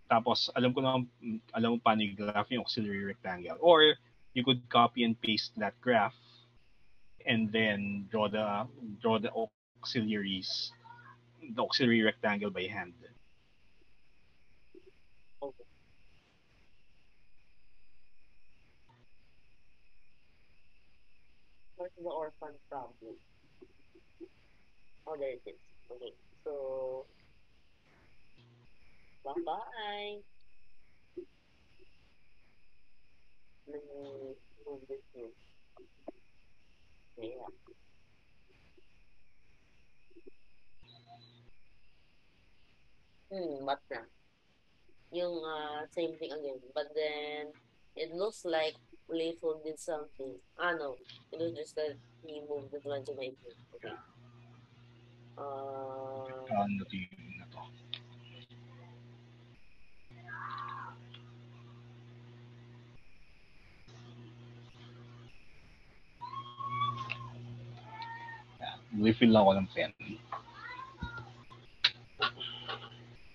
Tapos, alam mo paano i-graph yung auxiliary rectangle. Or, you could copy and paste that graph and then draw the auxiliary rectangle by hand. Okay. Where's the orphan problem? Oh, there it is. Okay, so bye-bye. Let me move this here. Yeah. But na. Yung same thing again. But then, it looks like Layful did something. No. It was just that he moved the one to my phone. Okay. Ano na to? Refill lang ako ng pen.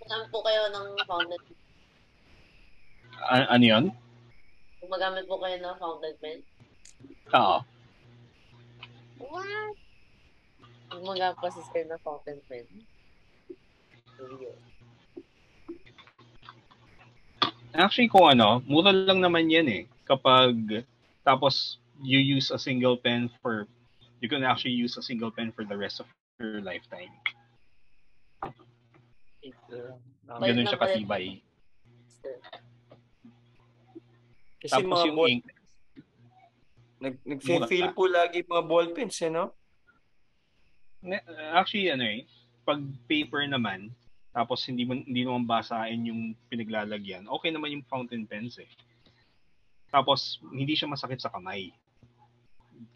Saan po kayo ng fountain? Ano yun? Gumagamit po kayo ng fountain pen? Oo. What? Gumagamit po sa kayo ng fountain pen? Weird. Actually, kung mura lang naman yan eh. Kapag, tapos, you use a single pen for you can actually use a single pen for the rest of your lifetime. Bait Ganun na siya bait. katibay. Kasi Tapos mga yung ball, ink, nag-feel mura. po lagi mga ball pens, no? Actually, pag paper naman, tapos hindi naman basahin yung pinaglalagyan, okay naman yung fountain pens eh. Tapos, hindi siya masakit sa kamay.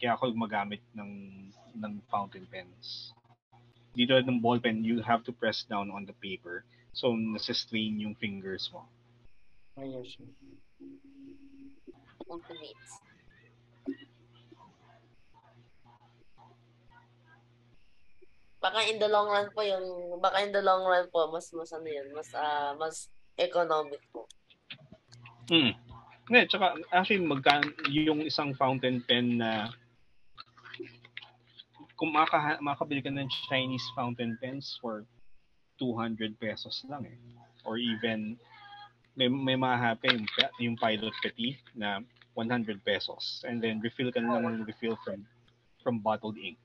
Kaya ako gumagamit ng fountain pens. Dito ng ball pen, you have to press down on the paper. So, nasa-strain yung fingers mo. Ayos. Ultimates. Baka in the long run po mas economic po. Hindi, tsaka actually yung isang fountain pen na kung makakabili ka ng Chinese fountain pens for 200 pesos lang eh. Or even may mahahapi yung Pilot Petit na 100 pesos and then refill ka na lang refill from bottled ink.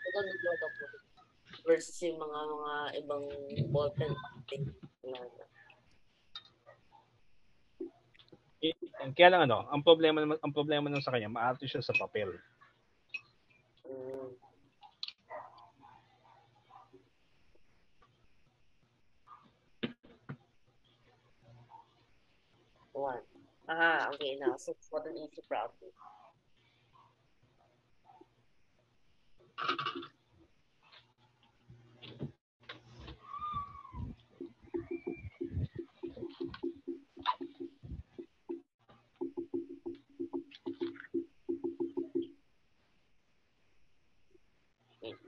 Ito nagloto po. Versus yung mga ibang ballpen. Kaya lang ang problema naman sa kanya, maarte siya sa papel. One. Okay now. So what an easy problem.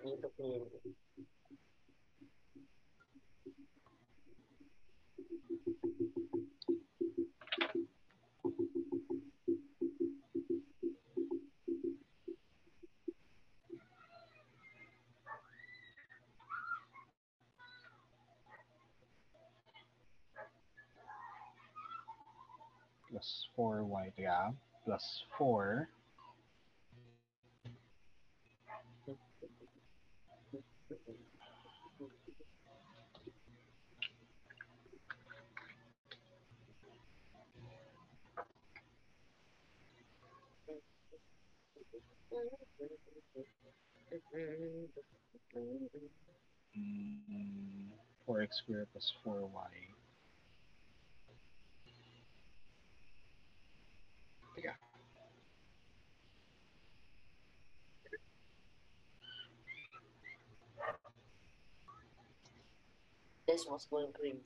Need to clean it. Plus 4y, plus 4 4x squared plus 4y. Teka. This was going crazy.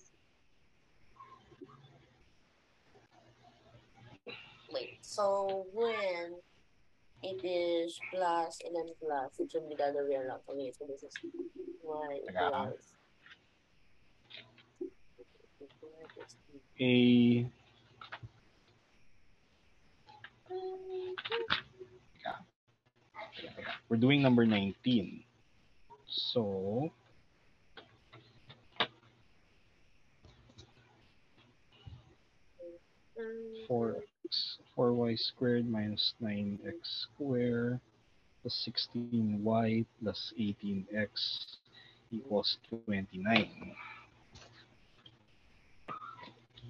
Wait, so when it is plus and then plus, it should be the other way around. Okay, so this is y equals we're doing number 19. So 4y squared minus 9x squared plus 16y plus 18x equals 29.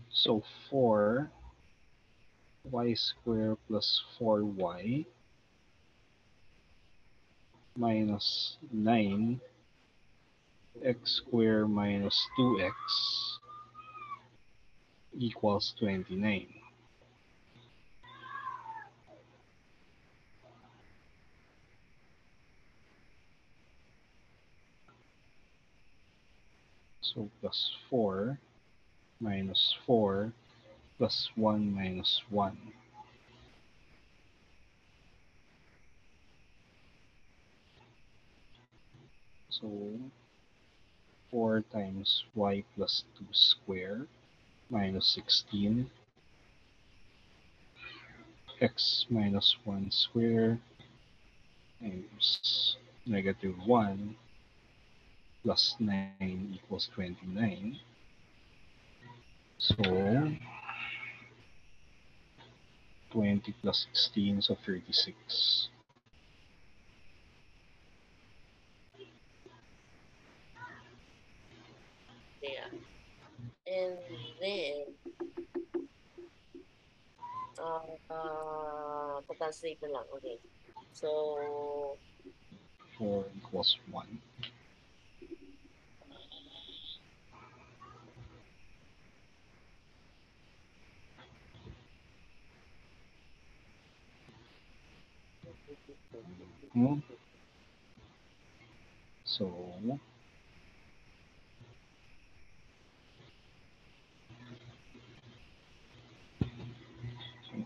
So 4y squared plus 4y minus 9x squared minus 2x equals 29. So plus 4 minus 4 plus 1 minus 1. So 4 times y plus 2 squared minus 16 x minus 1 squared times negative 1 plus 9 equals 29. So 20 plus 16, so 36. Yeah. And then, translate na lang. Okay. So, 4 equals 1. So,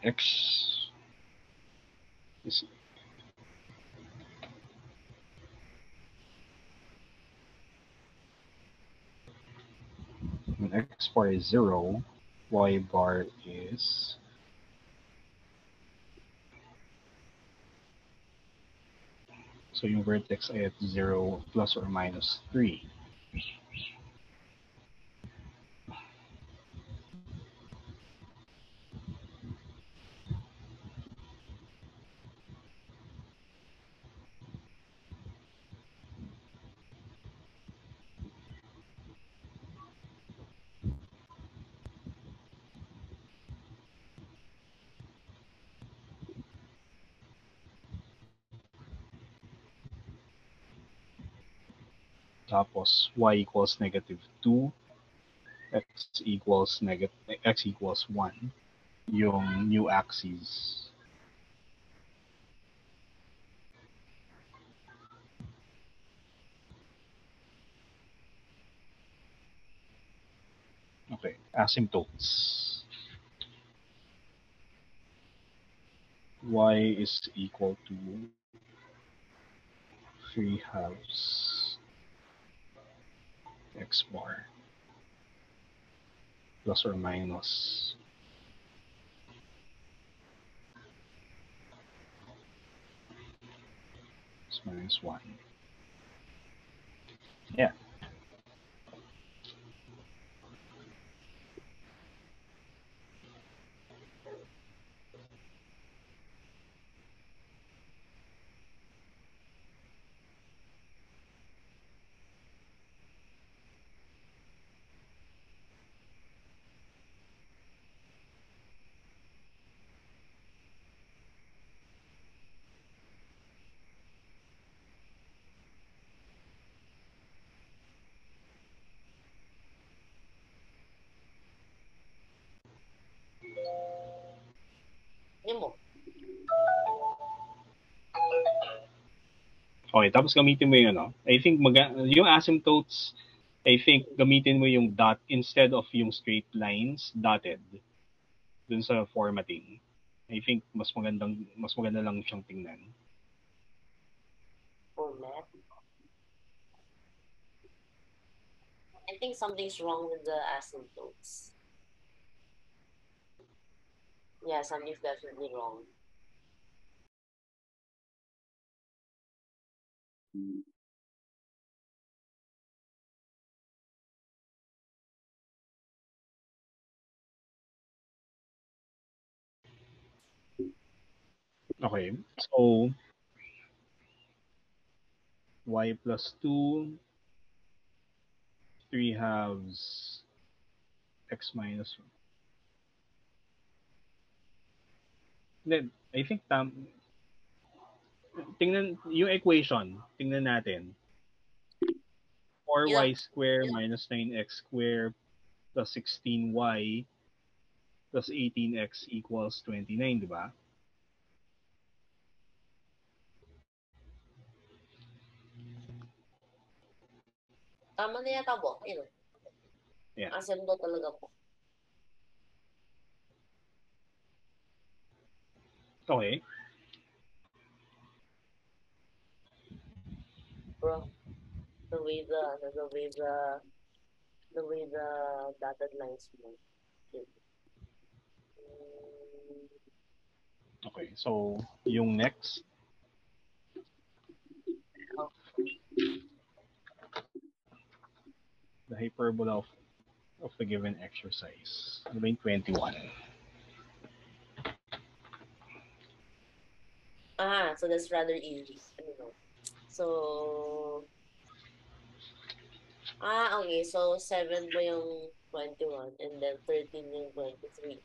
x is when x bar is 0, y bar is so yung vertex ay at 0 plus or minus 3. Tapos y equals negative 2, x equals 1, yung new axis. Okay, asymptotes. Y is equal to 3/2 x bar plus or minus minus 1. Yeah. yun mo. Okay, tapos gamitin mo yung ano. I think yung asymptotes, I think gamitin mo yung dot instead of yung straight lines, dotted dun sa formatting. I think mas maganda lang siyang tingnan. Format. I think something's wrong with the asymptotes. Yeah, something's definitely wrong. Okay, so y plus 2, 3/2 x minus 1. Then, I think tingnan yung equation, tingnan natin. 4y squared minus 9x squared plus 16y plus 18x equals 29, di ba? Tama na yata po. Yun. Yeah. Asymptote talaga po. Okay. Bro, the way the dotted lines move. Okay, so yung next, the hyperbola of the given exercise. Ano ba yung 21? So that's rather easy. I don't know. So, okay. So, 7 po yung 21 and then 13 yung 23.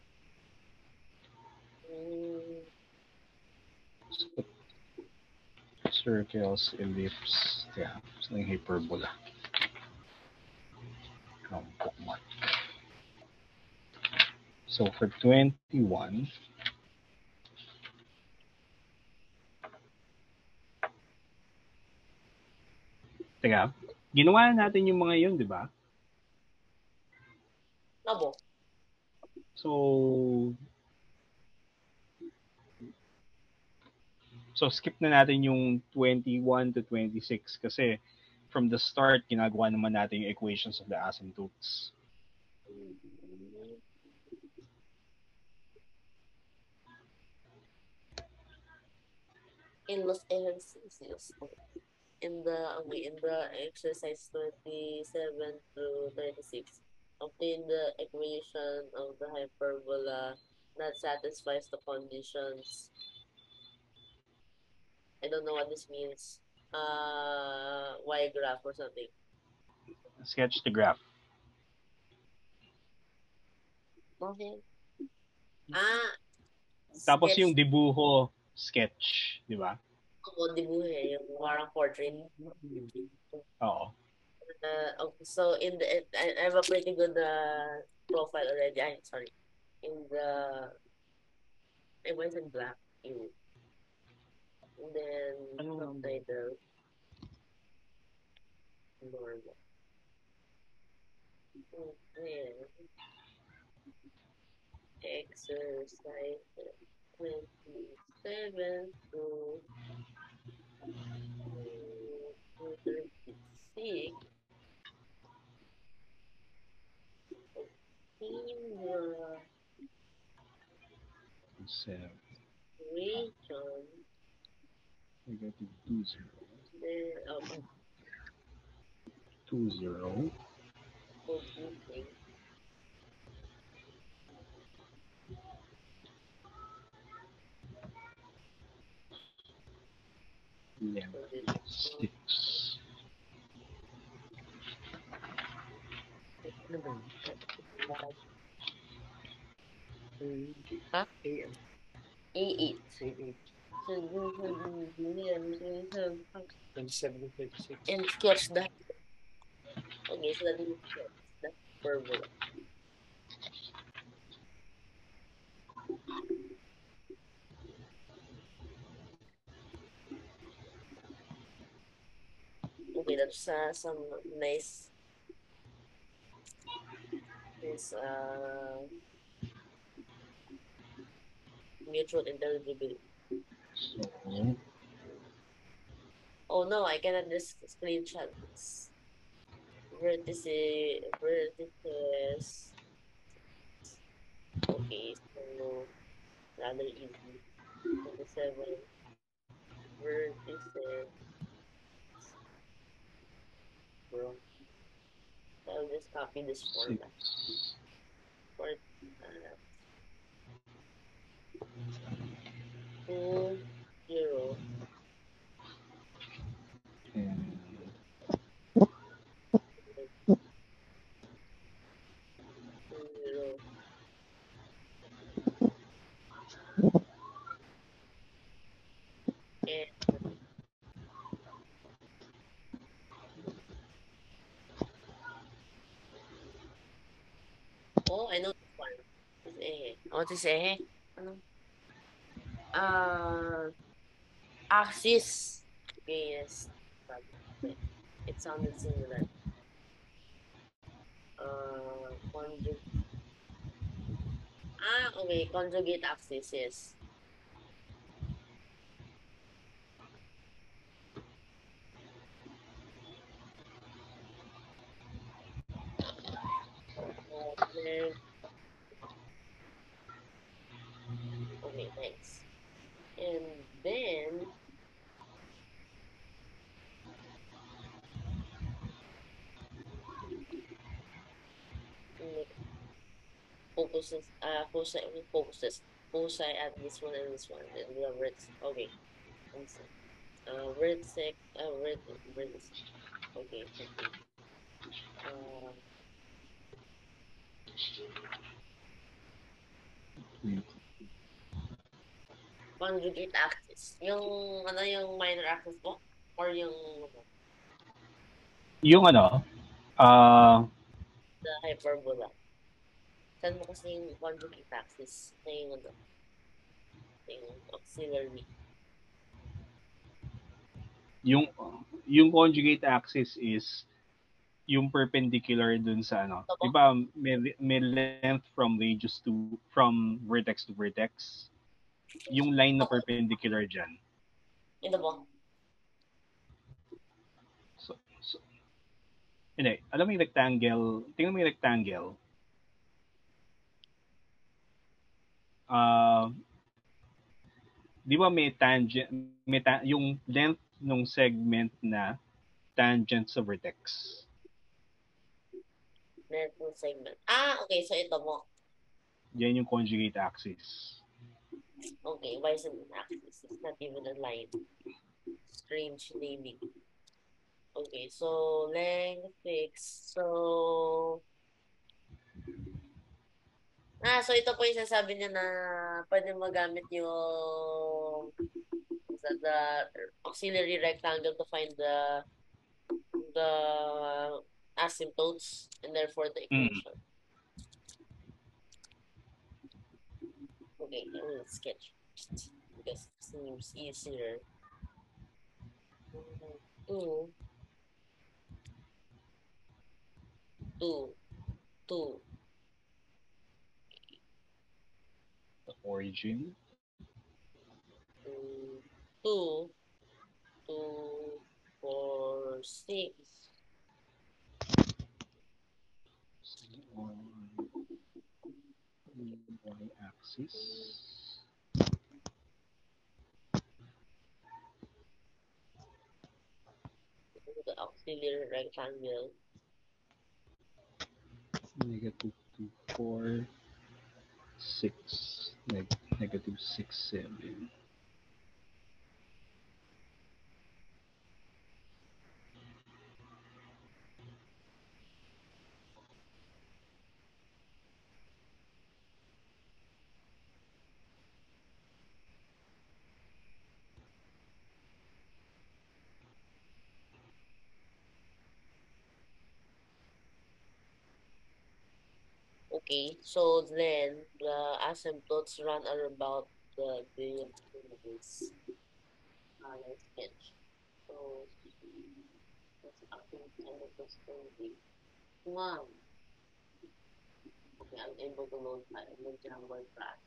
Mm, Circles, ellipse, yeah, something hyperbola. Bookmark. So for 21, teka, ginawa na natin yung mga yun, di ba? Abo. So skip na natin yung 21 to 26 kasi from the start, ginagawa naman natin yung equations of the asymptotes. In los ejercicios. In the exercise 27 to 36, obtain the equation of the hyperbola that satisfies the conditions. I don't know what this means. Y graph or something. Sketch the graph. Okay. Tapos Sketch. yung dibuho, sketch, di ba? Oo, dibuhe, yung parang portrait. Oo. Okay, so I have a pretty good profile already. I'm sorry. I went in black. And then subtitle normal. And exercise 27 to 36. In the region, Negative 20. there 20. producing Level 6. A8. So, 27 26. and sketch that. Okay, so that is sketch the hyperbola. Okay, that's some nice mutual intelligibility. So, Oh no, I cannot just screenshot this. Vertices. Okay, so rather easy. 27 vertices. Bro. I'll just copy this format. 6. For 2, 0, And 2, 0. And I know this one. This ehe. What is ehe? Ano? Axis. Okay, yes. It sounded similar. Conjugate. Okay. Conjugate axis, yes. Then, okay, nice. And then, next, focuses at this one and this one, and the rest. Okay. Vertex, vertex. Okay, okay. Uh, conjugate axis. Yung, ano yung minor axis mo? Or yung, Yung ano, ah, the hyperbola? Saan mo kasi yung conjugate axis? Na yung, ano, yung auxiliary. yung yung conjugate axis is yung perpendicular dun sa ano. Ito 'Di po? ba may length from radius to from vertex to vertex? Yung line na Okay. perpendicular diyan. Ito po? So hindi, alam mo yung rectangle, tingnan mo yung rectangle. Ah, 'di ba may tangent, yung length ng segment na tangent sa vertex. Network segment. Ah, okay. So, ito mo. Yan yung conjugate axis. Okay, why is it an axis? It's not even a line. Strange naming. Okay, so length fixed. So, so ito po yung sasabi niya na pwede magamit yung the auxiliary rectangle to find the asymptotes and therefore the Mm. equation. Okay, I will sketch because it seems easier. 2, 2, 2. The origin. 2, 2, 4, 6. On y-axis. The auxiliary rectangle. Negative 2, 4, 6. Negative 6, 7. Okay, so then the asymptotes run at about the units. Let's sketch. So that's actually kind of frustrating. Wow. Okay, I'm able to load the Java crash.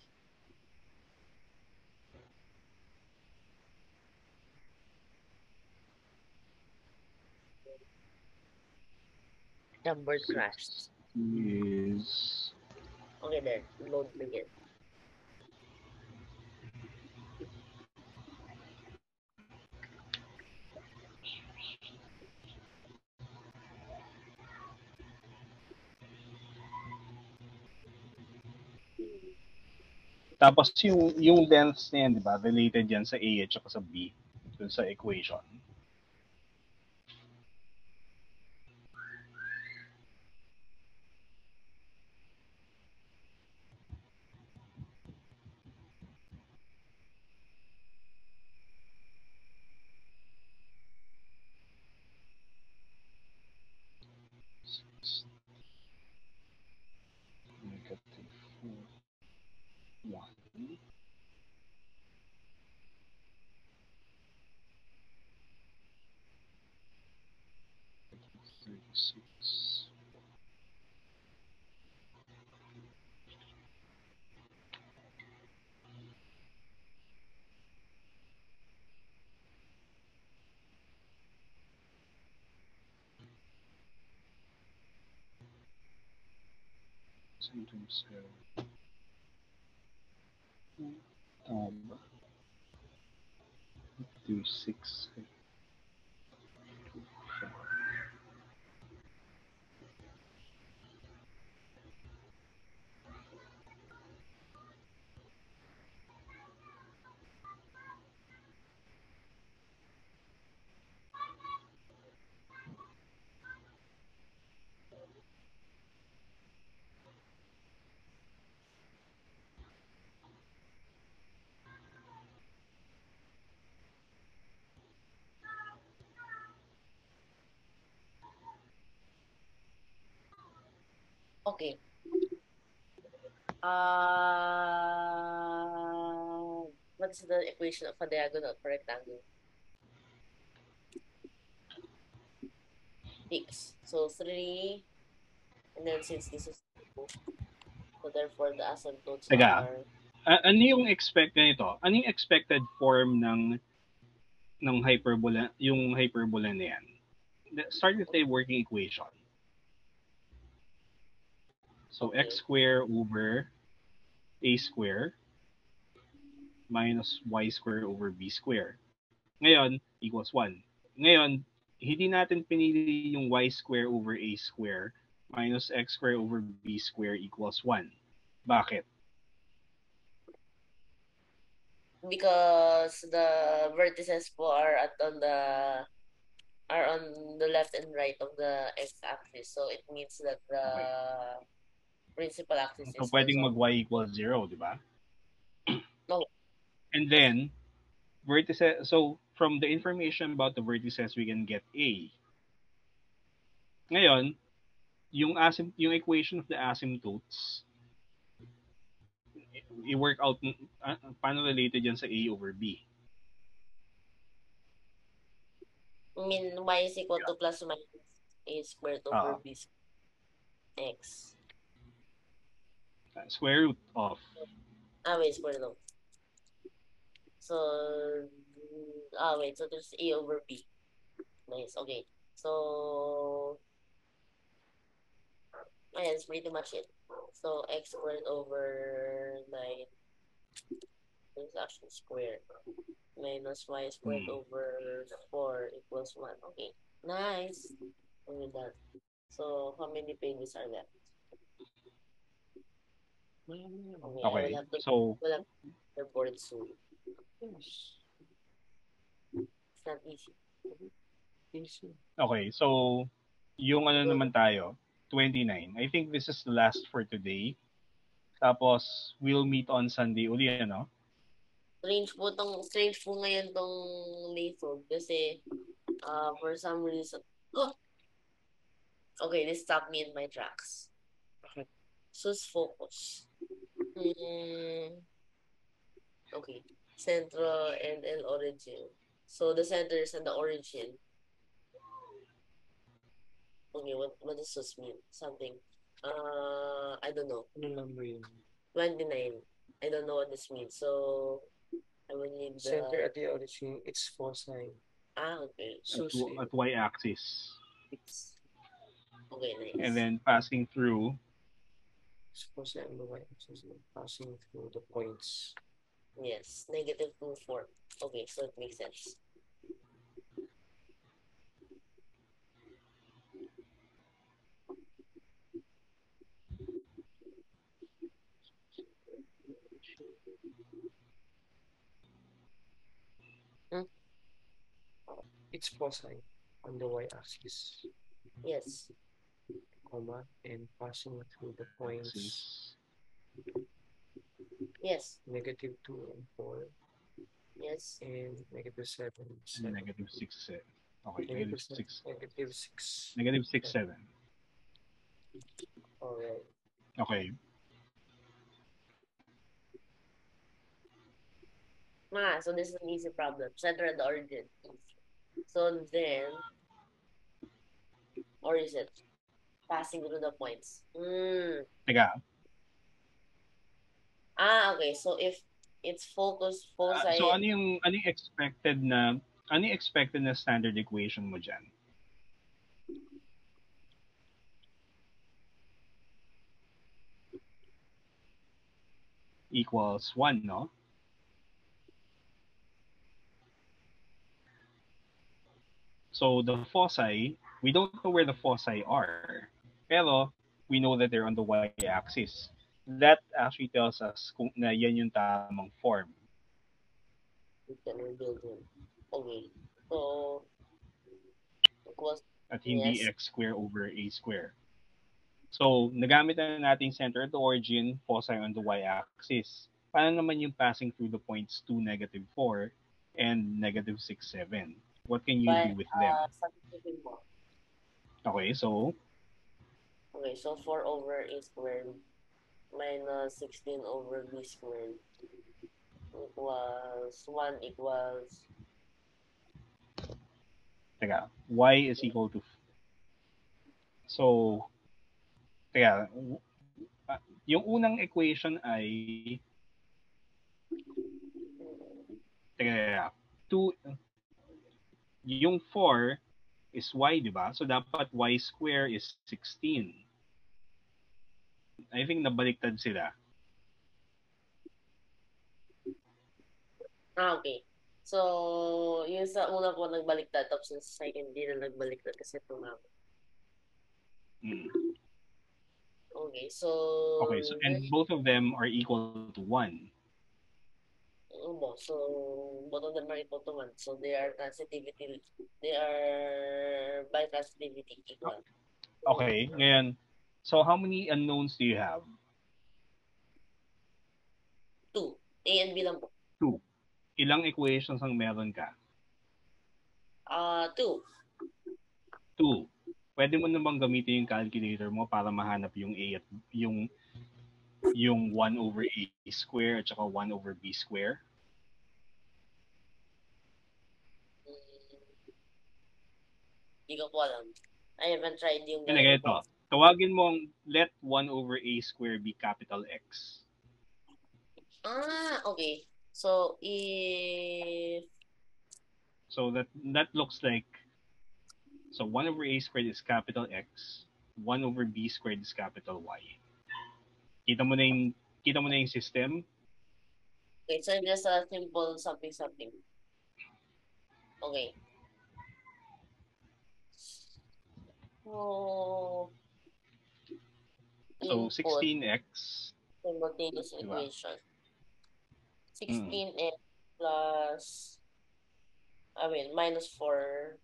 Number crashed. Is Okay, then load begin. tapos yung lengths na yan, di ba? Related yan sa A at saka sa B dun sa equation. Negative 4, 1. 36. Sometimes 6. Okay. What's the equation of a diagonal for rectangle? X. So 3, and then since this is 2, so therefore the asymptotes Teka, are ano yung ano yung expected form ng hyperbola, yung hyperbola na yan? Start with the working equation. So Okay. x square over a square minus y square over b square. Ngayon, equals 1. Ngayon, hindi natin pinili yung y square over a square minus x square over b square equals 1. Bakit? because the vertices po are on the left and right of the x-axis. So it means that the Okay. principal axis So is pwedeng also mag y equals 0, di ba? no. And then, vertices, so from the information about the vertices, we can get a. Ngayon, yung equation of the asymptotes, i-work out paano related yan sa a over b. I mean y is equal to plus or minus a squared over b x. Square root of. Wait, square root. So wait, so there's a over b. Nice. Okay. So that's pretty much it. So x squared over 9 is actually squared minus y squared over 4 equals 1. Okay. Nice. We're done. So how many pages are left? Okay, I Okay. will have to So, report soon. It's not easy. okay. So, yung ano naman tayo, 29. I think this is the last for today. Tapos, we'll meet on Sunday uli, ano? Strange po ngayon tong Layfog kasi for some reason, okay, this stopped me in my tracks. Sus focus. Okay, central and origin. So the center is and the origin. Okay, what does sus mean? Something. I don't know. Ano number yun? 29. I don't know what this means. So I will need the Center at the origin, it's foci. okay. At y-axis. It's okay, nice. And then, passing through. It's foci on the y-axis, passing through the points. Yes, negative 2, 4. Okay, so it makes sense. It's foci on the y-axis, Yes. comma, and passing through the points Axis. Yes. negative 2 and 4, Yes. and negative 7. Negative 6, 7. Okay, Negative 6. Negative 6. Negative 6, 7. Alright. Okay. So this is an easy problem. Center and the origin. So then, or is it passing through the points? Teka. Okay. So if it's foci. So ano yung expected na standard equation mo dyan? Equals 1, no? So the foci, we don't know where the foci are. Pero we know that they're on the y-axis. That actually tells us kung na yan yung tamang form. We can rebuild him. Okay. So it was At hindi yes. x square over a square. So, nagamit na natin center at the origin, foci on the y-axis. Paano naman yung passing through the points 2, negative 4, and negative 6, 7? What can you do with them? Substituting mo. Okay, so Okay, so 4 over a squared minus 16 over b squared equals 1 equals Teka, y is equal to... So, teka, yung unang equation ay... Teka, 2... Yung 4 is y, di ba? So, dapat y square is 16. I think nabaliktad sila. okay. So, yung sa una po nagbaliktad, tapos yung sa second di na nagbaliktad kasi tumama. Hmm. Okay, so... Okay, so and both of them are equal to 1. So, both of them are equal to 1. So, they are by transitivity equal. Okay, ngayon, so how many unknowns do you have? 2. A and B lang po. 2. Ilang equations ang meron ka? 2. 2. Pwede mo namang gamitin yung calculator mo para mahanap yung A at yung 1 over A square at saka 1 over B square. Hindi ko po alam. I haven't tried yung Kaya ito, tawagin mo ang let 1 over A square be capital X. Okay. So, if... So that looks like, so 1 over A squared is capital X, 1 over B squared is capital Y. Kita mo na yung system? Okay, so just a simple something. Okay. So 16x simultaneous diba? equation. 16x plus minus 4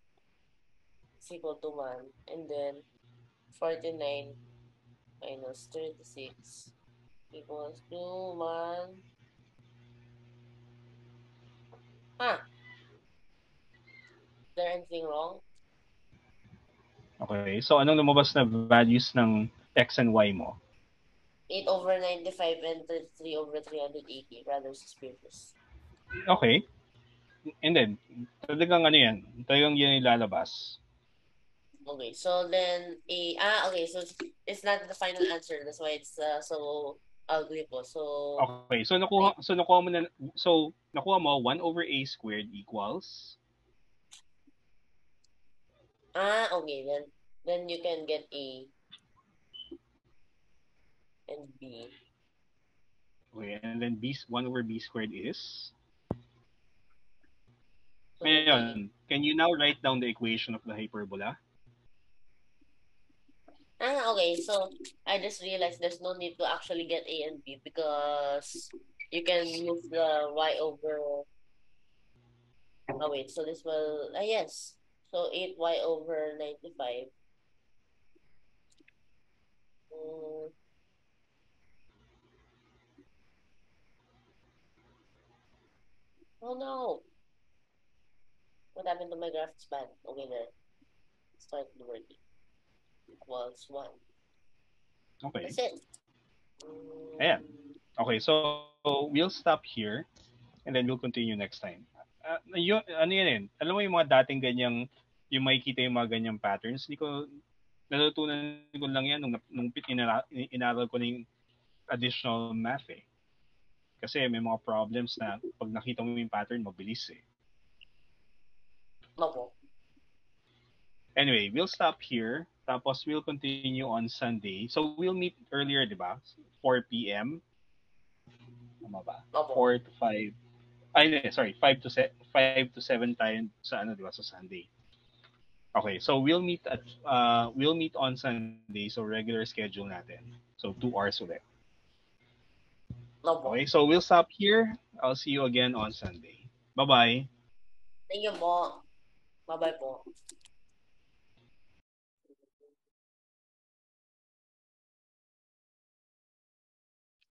is equal to 1, and then 49 minus 36 equals to 1. Is there anything wrong? Okay, so anong lumabas na values ng x and y mo? 8 over 95 and 33 over 380, brothers and sisters. Okay. And then, talagang ano yan? Talagang yan ilalabas. Okay, so then, okay, so it's not the final answer. That's why it's so ugly po. So, Okay, so nakuha mo 1 over a squared equals? Okay, then you can get A and B. Okay, and then 1 over b squared is? So, Ngayon, can you now write down the equation of the hyperbola? Okay, so I just realized there's no need to actually get A and B because you can use the y over... wait, so this will... yes. So 8y over 95. Oh no! What happened to my graph? It's bad. Okay, there. Start working. Equals 1. Okay. That's it. Ayan. Okay, so we'll stop here and then we'll continue next time. Ano yan alam mo yung mga dating ganyang, yung makikita yung mga ganyang patterns, natutunan ko lang yan nung inaral ko na yung additional math eh. Kasi may mga problems na pag nakita mo yung pattern, mabilis eh. Opo. Anyway, we'll stop here. Tapos we'll continue on Sunday. So we'll meet earlier, di ba? 4 p.m. Tama ba? Opo. 4 to 5. Ay, sorry, 5 to 7 tayo sa di ba, sa Sunday. Okay, so we'll meet on Sunday, so regular schedule natin. So 2 hours ulit. Opo. Okay, so we'll stop here. I'll see you again on Sunday. Bye-bye. Thank you po. Bye-bye po.